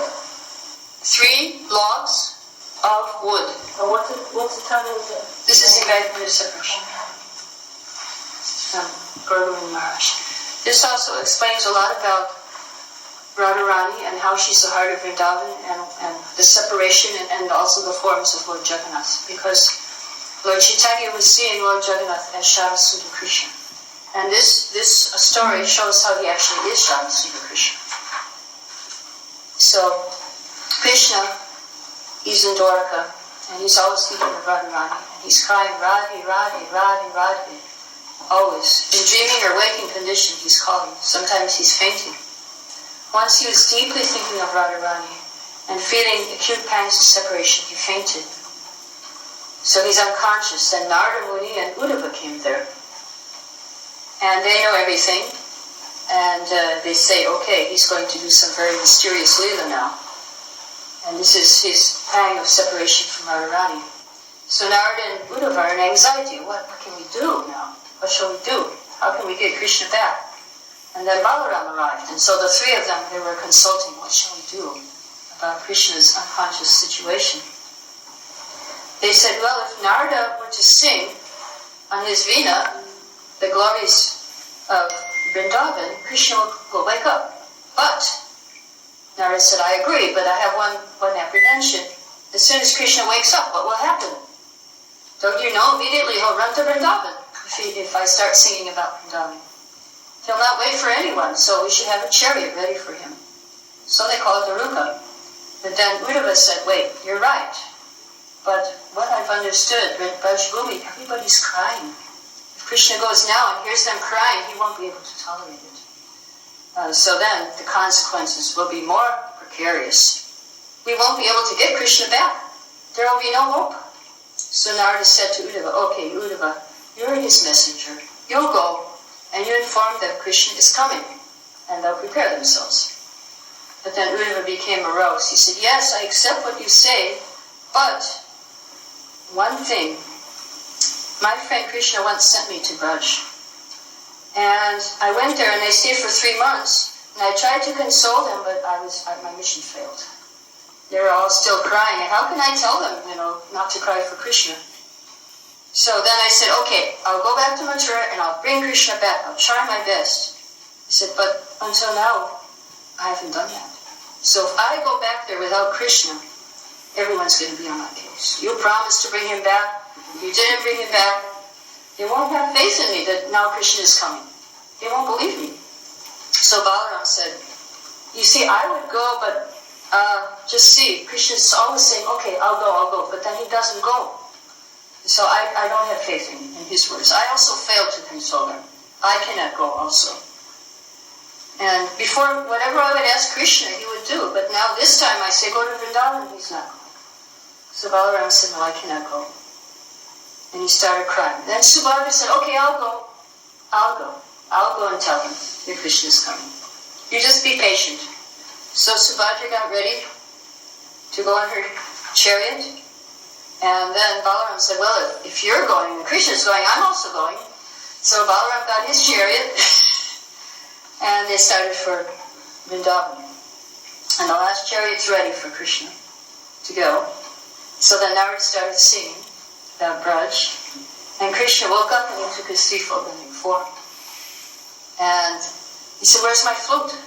3 logs of wood. What's the title of it? This is the guidance of separation. Gaur Govind Maharaj. This also explains a lot about Radharani and how she's the heart of Vrindavan and the separation and also the forms of Lord Jagannath, because Lord Chaitanya was seeing Lord Jagannath as Shadasuda Krishna. And this story shows how he actually is Shadasuda Krishna. So Krishna, he's in Dwarka and he's always thinking of Radharani and he's crying Radhe, Radhe, Radhe, Radhe. Always. In dreaming or waking condition he's calling. Sometimes he's fainting. Once he was deeply thinking of Radharani and feeling acute pangs of separation, he fainted. So he's unconscious, and Narada Muni and Uddhava came there. And they know everything, and they say, okay, he's going to do some very mysterious Leela now. And this is his pang of separation from Radharani. So Narada and Uddhava are in anxiety. What can we do now? What shall we do? How can we get Krishna back? And then Balaram arrived, and so the 3 of them, they were consulting, what shall we do about Krishna's unconscious situation? They said, well, if Narada were to sing on his veena the glories of Vrindavan, Krishna will wake up. But, Narada said, I agree, but I have one apprehension. As soon as Krishna wakes up, what will happen? Don't you know, immediately he'll run to Vrindavan if I start singing about Vrindavan. He'll not wait for anyone, so we should have a chariot ready for him. So they called it Daruka. But then Uddhava said, wait, you're right. But what I've understood, Brajbhumi, everybody's crying. If Krishna goes now and hears them crying, he won't be able to tolerate it. So then the consequences will be more precarious. We won't be able to get Krishna back. There will be no hope. So Narada said to Uddhava, okay, Uddhava, you're his messenger. You'll go. And you inform them Krishna is coming, and they'll prepare themselves. But then Uddhava became morose. He said, yes, I accept what you say, but one thing, my friend Krishna once sent me to Braj. And I went there and I stayed for 3 months, and I tried to console them, but my mission failed. They were all still crying, and how can I tell them, not to cry for Krishna? So then I said, okay, I'll go back to Mathura and I'll bring Krishna back. I'll try my best. He said, but until now, I haven't done that. So if I go back there without Krishna, everyone's going to be on my case. You promised to bring him back. You didn't bring him back. They won't have faith in me that now Krishna is coming. They won't believe me. So Balaram said, you see, I would go, but just see, Krishna's always saying, okay, I'll go. But then he doesn't go. So I don't have faith in his words. I also failed to console them. I cannot go also. And before, whatever I would ask Krishna, he would do. But now this time I say, go to Vrindavan, he's not going. So Balaram said, no, I cannot go. And he started crying. Then Subhadra said, okay, I'll go. I'll go and tell him that Krishna is coming. You just be patient. So Subhadra got ready to go on her chariot. And then Balaram said, well, if you're going and Krishna's going, I'm also going. So Balaram got his chariot and they started for Vrindavan. And the last chariot's ready for Krishna to go. So then Narada started singing about Braj. And Krishna woke up and he took his threefold living form. And he said, where's my flute?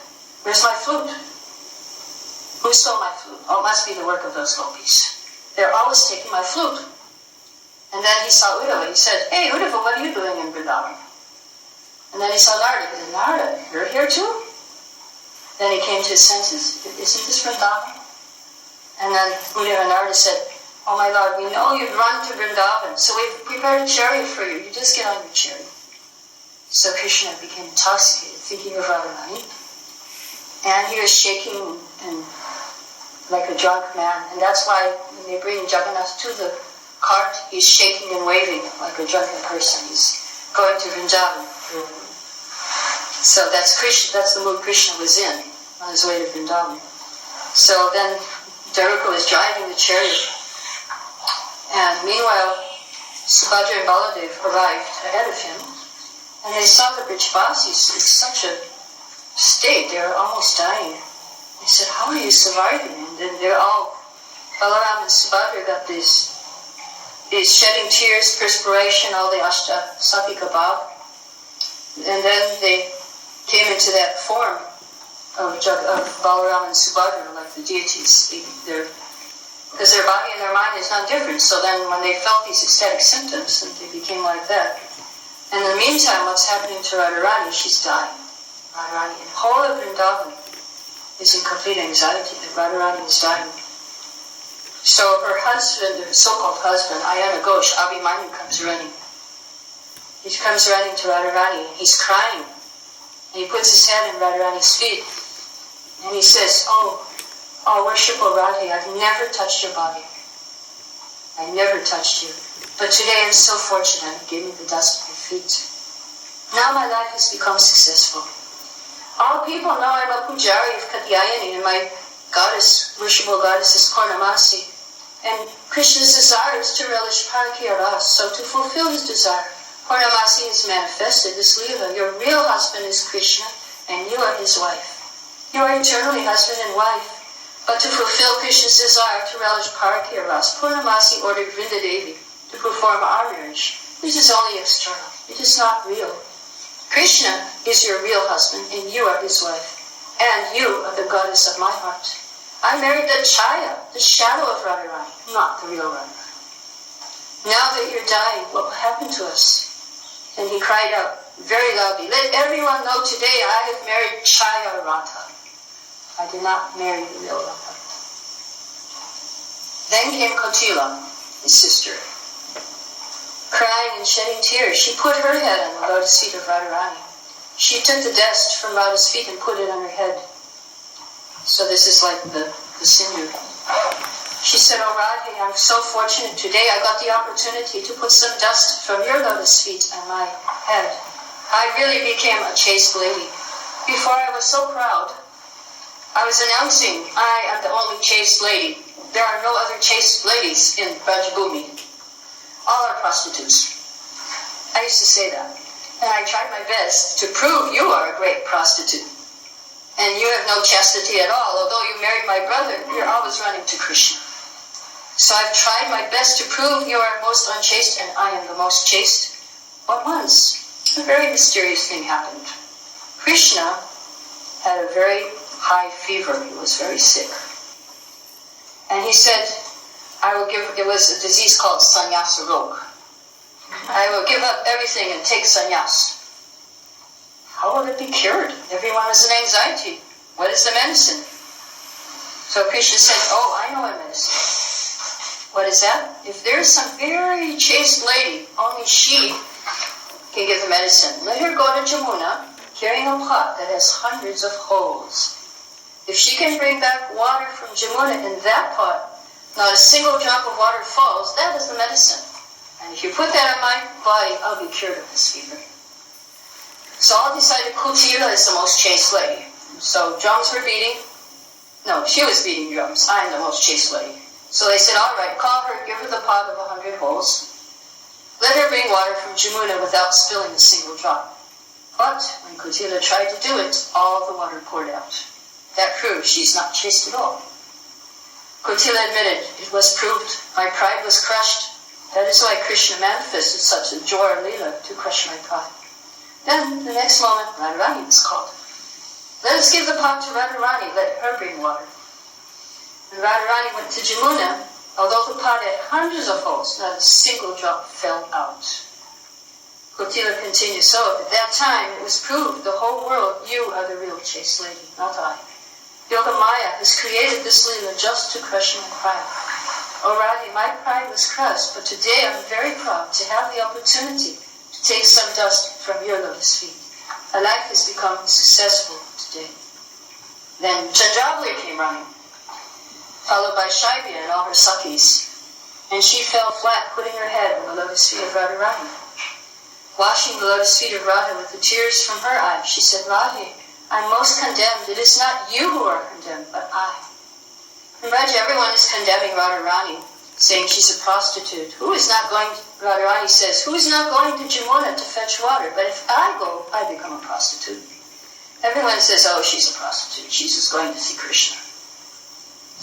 Where's my flute? Who stole my flute? Oh, it must be the work of those gopis. They're always taking my flute. And then he saw Uddhava. He said, hey, Uddhava, what are you doing in Vrindavan? And then he saw Narada. He said, Narada, you're here too? Then he came to his senses. Isn't this Vrindavan? And then Uddhava and Narada said, oh my Lord, we know you'd run to Vrindavan, so we've prepared a chariot for you. You just get on your chariot. So Krishna became intoxicated, thinking of Radharani. And he was shaking and like a drunk man. And that's why when they bring Jagannath to the cart, he's shaking and waving like a drunken person. He's going to Vrindavan. So that's Krishna. That's the mood Krishna was in on his way to Vrindavan. So then Daruka is driving the chariot, and meanwhile Subhadra and Baladev arrived ahead of him, and they saw the Brajavasis in such a state, they were almost dying. They said, "How are you surviving?" And then they're all, Balaram and Subhadra got these shedding tears, perspiration, all the Ashta Satika Bhav. And then they came into that form of Balaram and Subhadra, like the deities. Because their body and their mind is not different. So then when they felt these ecstatic symptoms, and they became like that. And in the meantime, what's happening to Radharani? She's dying. Radharani, and whole of Vrindavan is in complete anxiety that Radharani is dying. So her husband, her so-called husband, Ayana Ghosh, Abhimanyu, comes running. He comes running to Radharani, and he's crying. And he puts his hand in Radharani's feet. And he says, Oh, worshipful Radhe, I've never touched your body. I never touched you. But today I'm so fortunate, you gave me the dust of your feet. Now my life has become successful. All people know I'm a pujari of Katyayani, and my goddess, worshipful goddess, is Purnamasi. And Krishna's desire is to relish Parakya Ras. So to fulfill his desire, Purnamasi has manifested this Leela. Your real husband is Krishna, and you are his wife. You are eternally husband and wife. But to fulfill Krishna's desire to relish Parakya Ras, Purnamasi ordered Vrindadevi to perform our marriage. This is only external. It is not real. Krishna is your real husband, and you are his wife. And you are the goddess of my heart. I married the Chaya, the shadow of Radharani, not the real Radha. Now that you're dying, what will happen to us? And he cried out very loudly, Let everyone know today I have married Chaya Radha. I did not marry the real Radha. Then came Kotila, his sister. Crying and shedding tears, she put her head on the lotus feet of Radharani. She took the dust from Radha's feet and put it on her head. So this is like the sindu. She said, Oh Radhe, I'm so fortunate today. I got the opportunity to put some dust from your lotus feet on my head. I really became a chaste lady. Before I was so proud, I was announcing, I am the only chaste lady. There are no other chaste ladies in Brajabhumi. All are prostitutes. I used to say that. And I tried my best to prove you are a great prostitute. And you have no chastity at all. Although you married my brother, you're always running to Krishna. So I've tried my best to prove you are most unchaste, and I am the most chaste. But once, a very mysterious thing happened. Krishna had a very high fever. He was very sick. And he said, it was a disease called sannyasa rog. I will give up everything and take sannyas. How will it be cured? Everyone is in anxiety. What is the medicine? So Krishna said, Oh, I know a medicine. What is that? If there's some very chaste lady, only she can give the medicine. Let her go to Jamuna carrying a pot that has hundreds of holes. If she can bring back water from Jamuna in that pot, not a single drop of water falls, that is the medicine. And if you put that on my body, I'll be cured of this fever. So all decided Kutila is the most chaste lady. So drums were beating. No, she was beating drums. I'm the most chaste lady. So they said, all right, call her, give her the pot of 100 holes. Let her bring water from Jamuna without spilling a single drop. But when Kutila tried to do it, all the water poured out. That proved she's not chaste at all. Kotila admitted, it was proved, my pride was crushed. That is why Krishna manifested such a Jora Leela to crush my pride. Then, the next moment, Radharani was called. Let us give the pot to Radharani, let her bring water. And Radharani went to Jamuna. Although the pot had hundreds of holes, not a single drop fell out. Kotila continued, so at that time it was proved, the whole world, you are the real chaste lady, not I. Yoga Maya has created this Leela just to crush my pride. Oh Radhi, my pride was crushed, but today I'm very proud to have the opportunity to take some dust from your lotus feet. My life has become successful today. Then Chandrabali came running. followed by Shaibya and all her Sakis. And she fell flat, putting her head on the lotus feet of Radharani. Washing the lotus feet of Radha with the tears from her eyes, she said, Radhe, I'm most condemned. It is not you who are condemned, but I. And Raj, everyone is condemning Radharani, saying she's a prostitute. Radharani says, who is not going to Jamuna to fetch water? But if I go, I become a prostitute. Everyone says, oh, she's a prostitute. She's just going to see Krishna.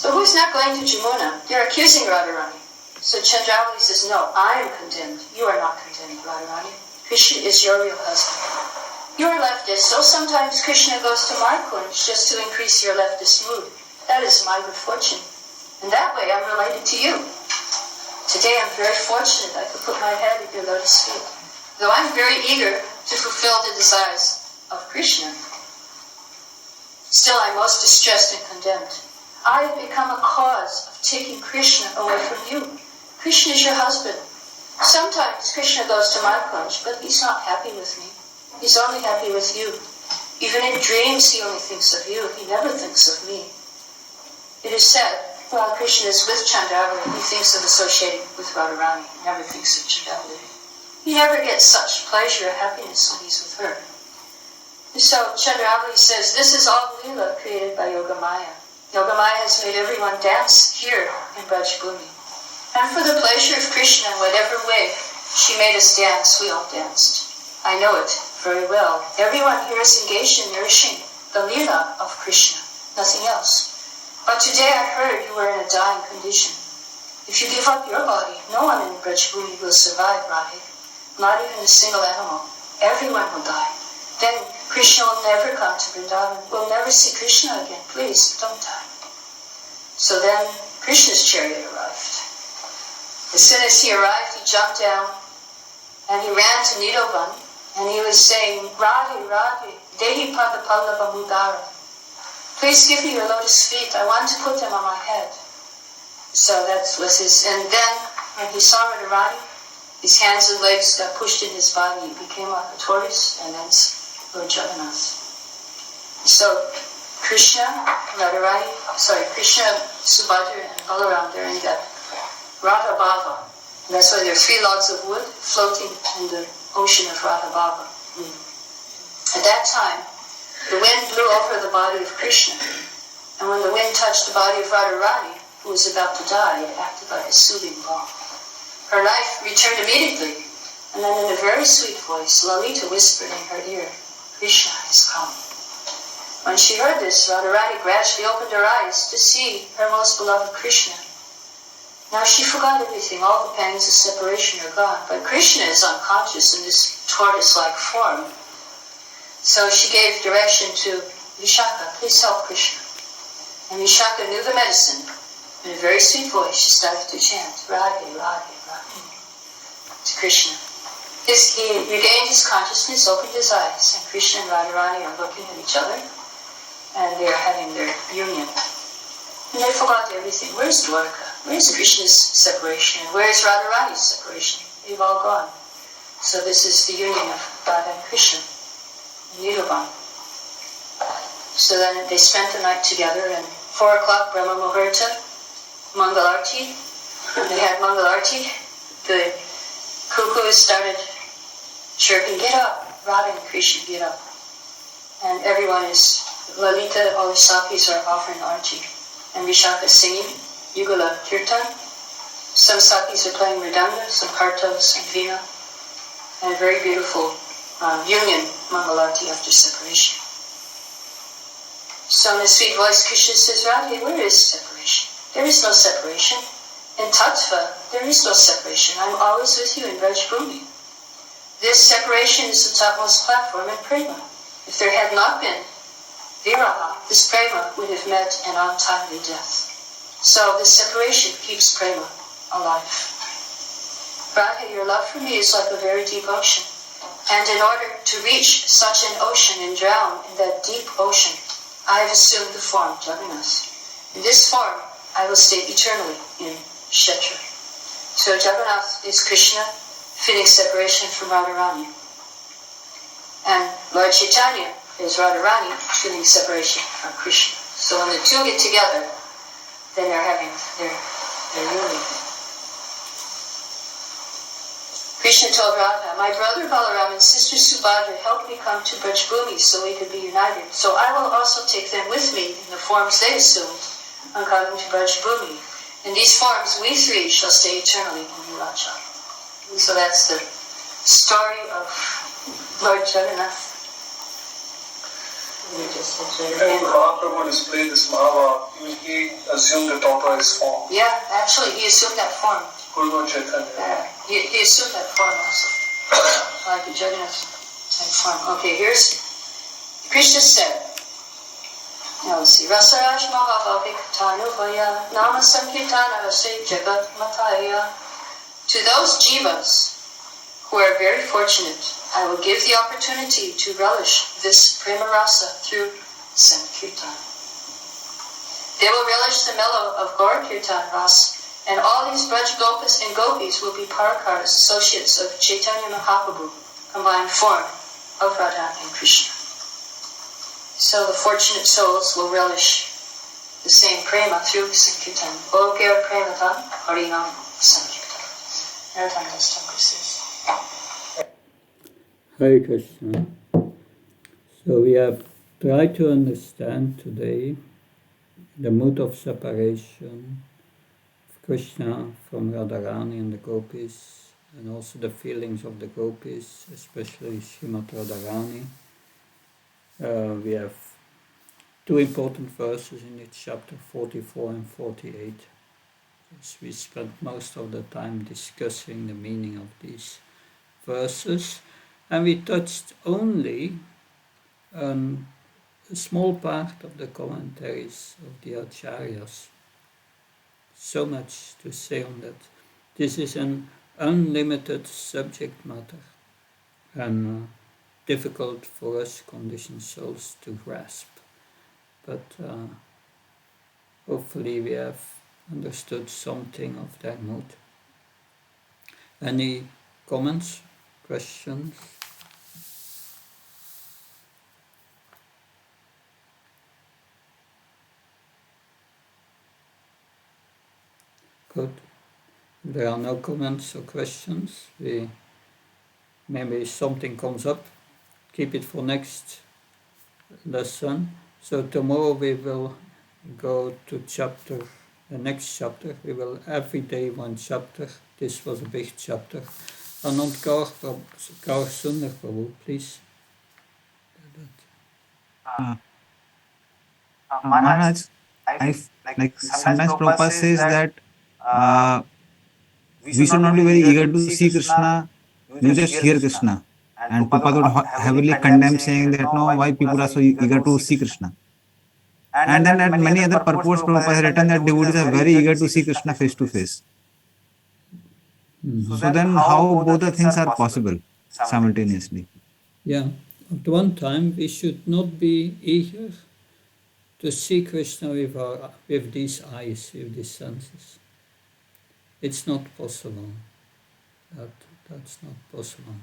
So who's not going to Jamuna? They're accusing Radharani. So Chandravali says, no, I am condemned. You are not condemned, Radharani. Krishna is your real husband. You are leftist, so sometimes Krishna goes to Markunj just to increase your leftist mood. That is my good fortune. And that way I'm related to you. Today I'm very fortunate I could put my head at your lotus feet. Though I'm very eager to fulfill the desires of Krishna, still I'm most distressed and condemned. I have become a cause of taking Krishna away from you. Krishna is your husband. Sometimes Krishna goes to Markunj, but he's not happy with me. He's only happy with you. Even in dreams he only thinks of you. He never thinks of me. It is said, while Krishna is with Chandravali, he thinks of associating with Radharani. He never thinks of Chandravali. He never gets such pleasure or happiness when he's with her. So Chandravali says, this is all Leela created by Yogamaya. Yogamaya has made everyone dance here in Braj Bhumi. And for the pleasure of Krishna, in whatever way she made us dance, we all danced. I know it very well. Everyone here is engaged in nourishing the Leela of Krishna, nothing else. But today I heard you were in a dying condition. If you give up your body, no one in Braj Bhumi will survive, Radhe. Not even a single animal. Everyone will die. Then Krishna will never come to Vrindavan. We'll never see Krishna again. Please, don't die. So then Krishna's chariot arrived. As soon as he arrived, he jumped down and he ran to Nidoban and he was saying, Radhe, Radhe, Dehi Pada Pallava Mudara. Please give me your lotus feet. I want to put them on my head. So that was his. And then when he saw Radharani, his hands and legs got pushed in his body. He became like a tortoise and then Lord Jagannath. So Krishna, Subhadra, and Balaram, they're in that Radha Bhava. And that's why there are 3 logs of wood floating in the ocean of Radha Bhava. At that time, the wind blew over the body of Krishna. And when the wind touched the body of Radharani, who was about to die, it acted like a soothing balm. Her life returned immediately. And then in a very sweet voice, Lalita whispered in her ear, Krishna has come. When she heard this, Radharani gradually opened her eyes to see her most beloved Krishna. Now she forgot everything. All the pangs of separation are gone. But Krishna is unconscious in this tortoise-like form. So she gave direction to Vishaka, please help Krishna. And Vishaka knew the medicine. In a very sweet voice, she started to chant, Radhe, Radhe, Radhe, to Krishna. He regained his consciousness, opened his eyes, and Krishna and Radharani are looking at each other, and they are having their union. And they forgot everything. Where's Dwarka? Where's Krishna's separation? And where's Radharani's separation? They've all gone. So this is the union of Radha and Krishna in Nidoban. So then they spent the night together, and 4 o'clock, Brahma Muhurta, Mangalarti. They had Mangalarti. The cuckoos started chirping, get up. Radha and Krishna, get up. And everyone is, Lalita, all the Sakis are offering arti. And Vishaka singing, Yugala Kirtan. Some Sakis are playing Mridanga, some Kartals and Veena. And a very beautiful union, Mangalarti, after separation. So in a sweet voice, Krishna says, Radhe, where is separation? There is no separation. In Tattva, there is no separation. I'm always with you in Braj Bhumi. This separation is the topmost platform in Prema. If there had not been Viraha, this Prema would have met an untimely death. So this separation keeps Prema alive. Radha, your love for me is like a very deep ocean. And in order to reach such an ocean and drown in that deep ocean, I have assumed the form Jagannath. In this form, I will stay eternally in Kshetra. So Jagannath is Krishna, feeling separation from Radharani. And Lord Chaitanya is Radharani, feeling separation from Krishna. So when the two get together, then they're really. Krishna told Radha, my brother Balaram and sister Subhadra helped me come to Brajbhumi so we could be united. So I will also take them with me in the forms they assumed on coming to Brajbhumi. In these forms, we three shall stay eternally in Nilachal. So that's the story of Lord Jagannath. And Mahaprabhu displayed this Mahava, he assumed the tortoise form. Yeah, actually he assumed that form. Guru Chaitanya. He assumed that form also. Like the Jagannath type form. Okay, here's Krishna said. Now let's see. Rasarash Mahavavik Tanuvaya Nama Sankirtana Rase Jagat Mataya. To those jivas who are very fortunate, I will give the opportunity to relish this prema rasa through Sankirtan. They will relish the mellow of Gaur Kirtan Ras, and all these Braj Gopas and Gopis will be Parakaras, associates of Chaitanya Mahaprabhu, combined form of Radha and Krishna. So the fortunate souls will relish the same prema through Sankirtan. Bhogir Prematam Harinam Sankirtan. Narottam Das Thakur says. Hare Krishna. So we have tried to understand today the mood of separation of Krishna from Radharani and the Gopis, and also the feelings of the Gopis, especially Srimati Radharani. We have two important verses in each chapter, 44 and 48. As we spent most of the time discussing the meaning of these verses, and we touched only on a small part of the commentaries of the Acharyas. So much to say on that. This is an unlimited subject matter, and difficult for us conditioned souls to grasp. But hopefully we have understood something of their mood. Any comments, questions? Good. If there are no comments or questions, maybe something comes up, keep it for next lesson. So tomorrow we will go to the next chapter. We will every day one chapter. This was a big chapter. Anand Kaur Sundar Prabhu, please. Maharaj, I like sometimes Prabhupada says that we should not be very eager to see Krishna, you just hear Krishna. And Prabhupada would heavily condemn, saying that no, why people are so eager to see Krishna. And then at many other purports, Prabhupada has written that devotees are very eager to see Krishna face to face. So then how both the things are possible simultaneously? Yeah, at one time we should not be eager to see Krishna with these eyes, with these senses. It's not possible. That's not possible.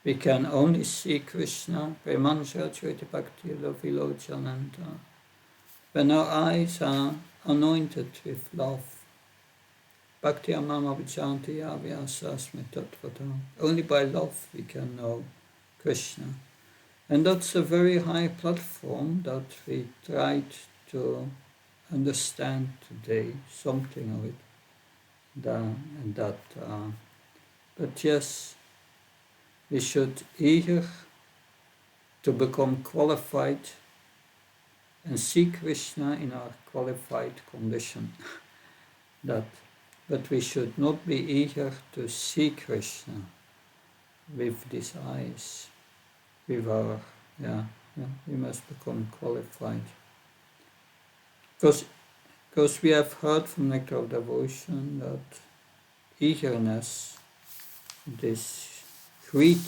We can only see Krishna when our eyes are anointed with love. Only by love we can know Krishna. And that's a very high platform that we tried to understand today, something of it. But yes, we should eager to become qualified and see Krishna in our qualified condition. But we should not be eager to see Krishna with these eyes, with our, we must become qualified. Because we have heard from Nectar of Devotion that eagerness, this greed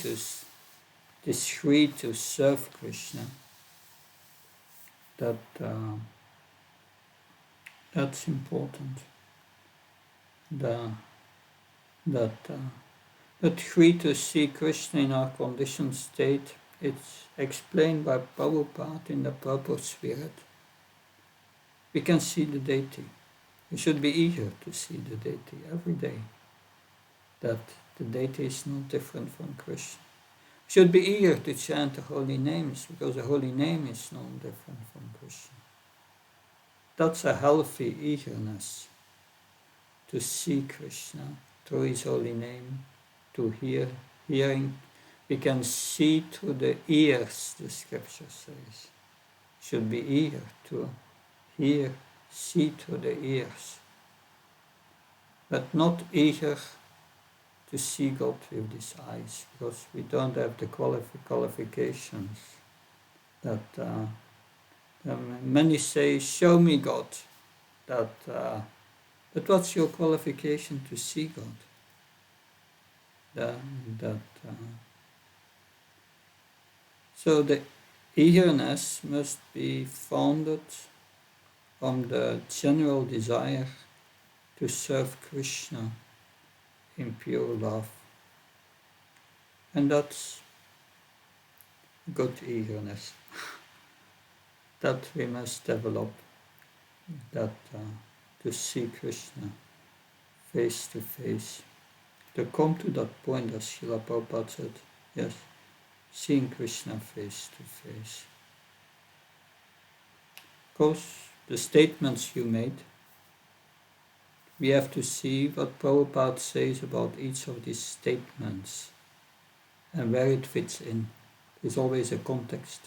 to serve Krishna, that's important. That greed to see Krishna in our conditioned state, it's explained by Prabhupada in the Purple Spirit. we can see the deity. We should be eager to see the deity every day, that the deity is not different from Krishna. We should be eager to chant the holy names, because the holy name is not different from Krishna. That's a healthy eagerness to see Krishna through his holy name, to hearing. We can see through the ears, the scripture says. Should be eager to hear, see through the ears, but not eager to see God with these eyes, because we don't have the qualifications that many say, show me God. But what's your qualification to see God? So the eagerness must be founded on the general desire to serve Krishna in pure love. And that's good eagerness that we must develop, that to see Krishna face to face, to come to that point, as Srila Prabhupada said, yes, seeing Krishna face to face. Because the statements you made, we have to see what Prabhupada says about each of these statements and where it fits in. There's always a context.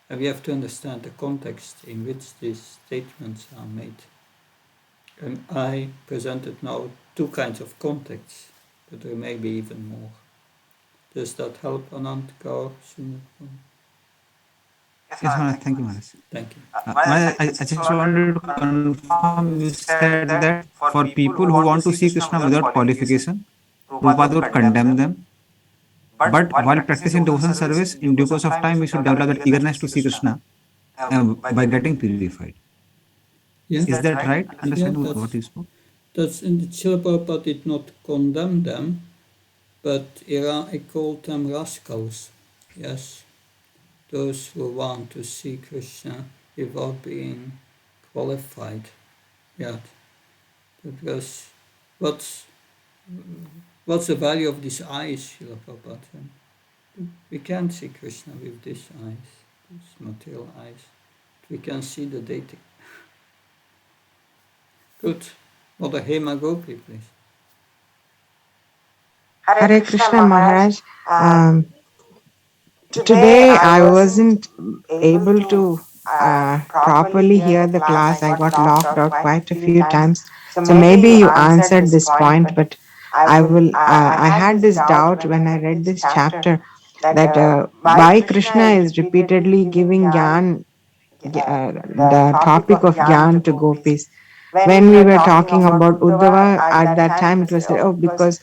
And we have to understand the context in which these statements are made. And I presented now two kinds of contexts, but there may be even more. Does that help, Anand Kaur? Yes, Maharaj. Thank you, Maharaj. Thank you. Maharaj, I just wanted to confirm, you said that for people who want to see Krishna without qualification, Prabhupada would condemn them. But while practicing devotion service, in due course of time, we should develop that eagerness to see Krishna by getting purified. Yeah. Is that right? Understand Yeah, what you spoke? That's in the Srila Prabhupada did not condemn them, but he called them rascals. Yes, those who want to see Krishna without being qualified. Yeah, because what's the value of these eyes, Srila Prabhupada? We can't see Krishna with these eyes, these material eyes. We can see the deity. Good. Mother Hema Gopi, please. Hare Krishna Maharaj. Today I wasn't able to properly hear the class. I got locked out quite a few times. So maybe you answered this point, but I had this doubt when I read this chapter that why Krishna is repeatedly giving Gyan, the topic of Gyan to gopis. When we were talking about Uddhava, at that time it was said, oh, because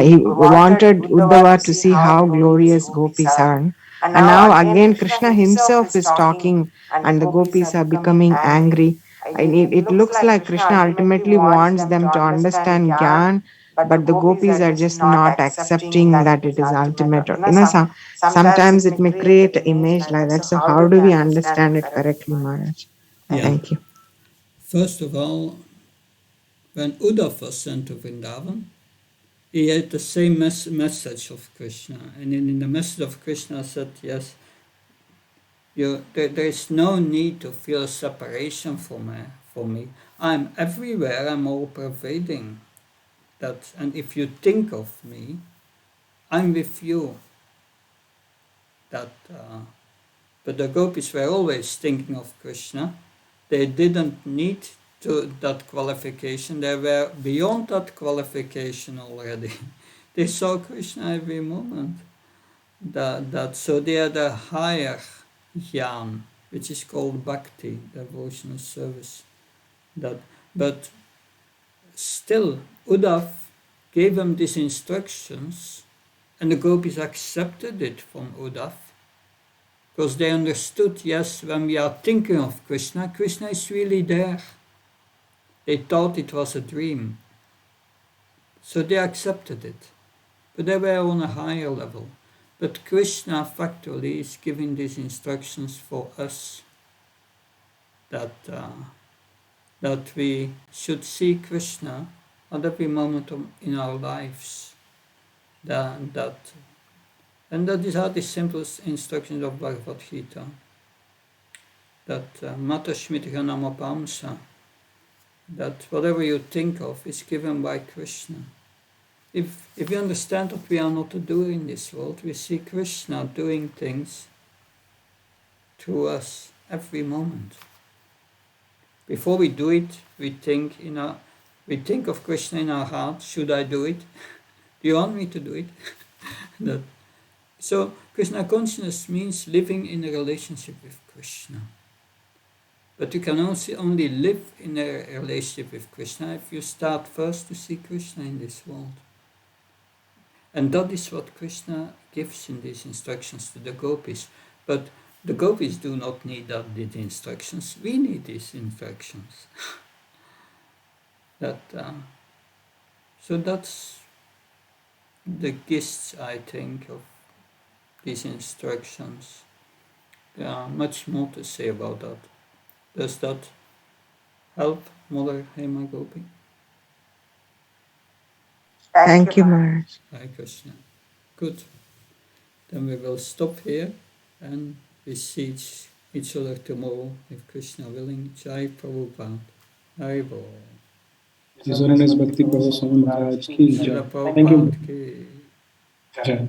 he wanted Uddhava to see how glorious gopis are. And now again Krishna himself is talking and the gopis are becoming angry. And it looks like Krishna ultimately wants them to understand Gyan, but the gopis are just not accepting that it is ultimate. Sometimes it may create an image like that. So how do we understand it correctly, Maharaj? Yeah. Thank you. First of all, when Uddhava was sent to Vrindavan, he had the same message of Krishna. And in the message of Krishna said, yes, there is no need to feel separation from me. I'm everywhere, I'm all pervading. And if you think of me, I'm with you. But the gopis were always thinking of Krishna. They didn't need that qualification. They were beyond that qualification already. They saw Krishna every moment. So they had a higher jnana, which is called bhakti, devotional service. But still, Uddhava gave them these instructions, and the gopis accepted it from Uddhava, because they understood, yes, when we are thinking of Krishna, Krishna is really there. They thought it was a dream. So they accepted it. But they were on a higher level. But Krishna factually is giving these instructions for us. that we should see Krishna at every moment in our lives. And these are the simplest instructions of Bhagavad Gita. That Mata Shmitha Nama Pamsa, that whatever you think of is given by Krishna. If we understand that we are not the doer in this world, we see Krishna doing things through us every moment. Before we do it, we think of Krishna in our heart. Should I do it? Do you want me to do it? So Krishna consciousness means living in a relationship with Krishna. But you can only live in a relationship with Krishna if you start first to see Krishna in this world. And that is what Krishna gives in these instructions to the gopis. But the gopis do not need these instructions. We need these instructions. So that's the gist, I think, of these instructions. There are much more to say about that. Does that help, Mother Hema Gopi? Thank you, Maharaj. Hare Krishna. Good. Then we will stop here and we see each other tomorrow, if Krishna willing. Jai Prabhupada. Hare Bol. His Holiness Bhakti Prabhu Swami Maharaj ki jai. Srila Thank you. Prabhupada ki Jai.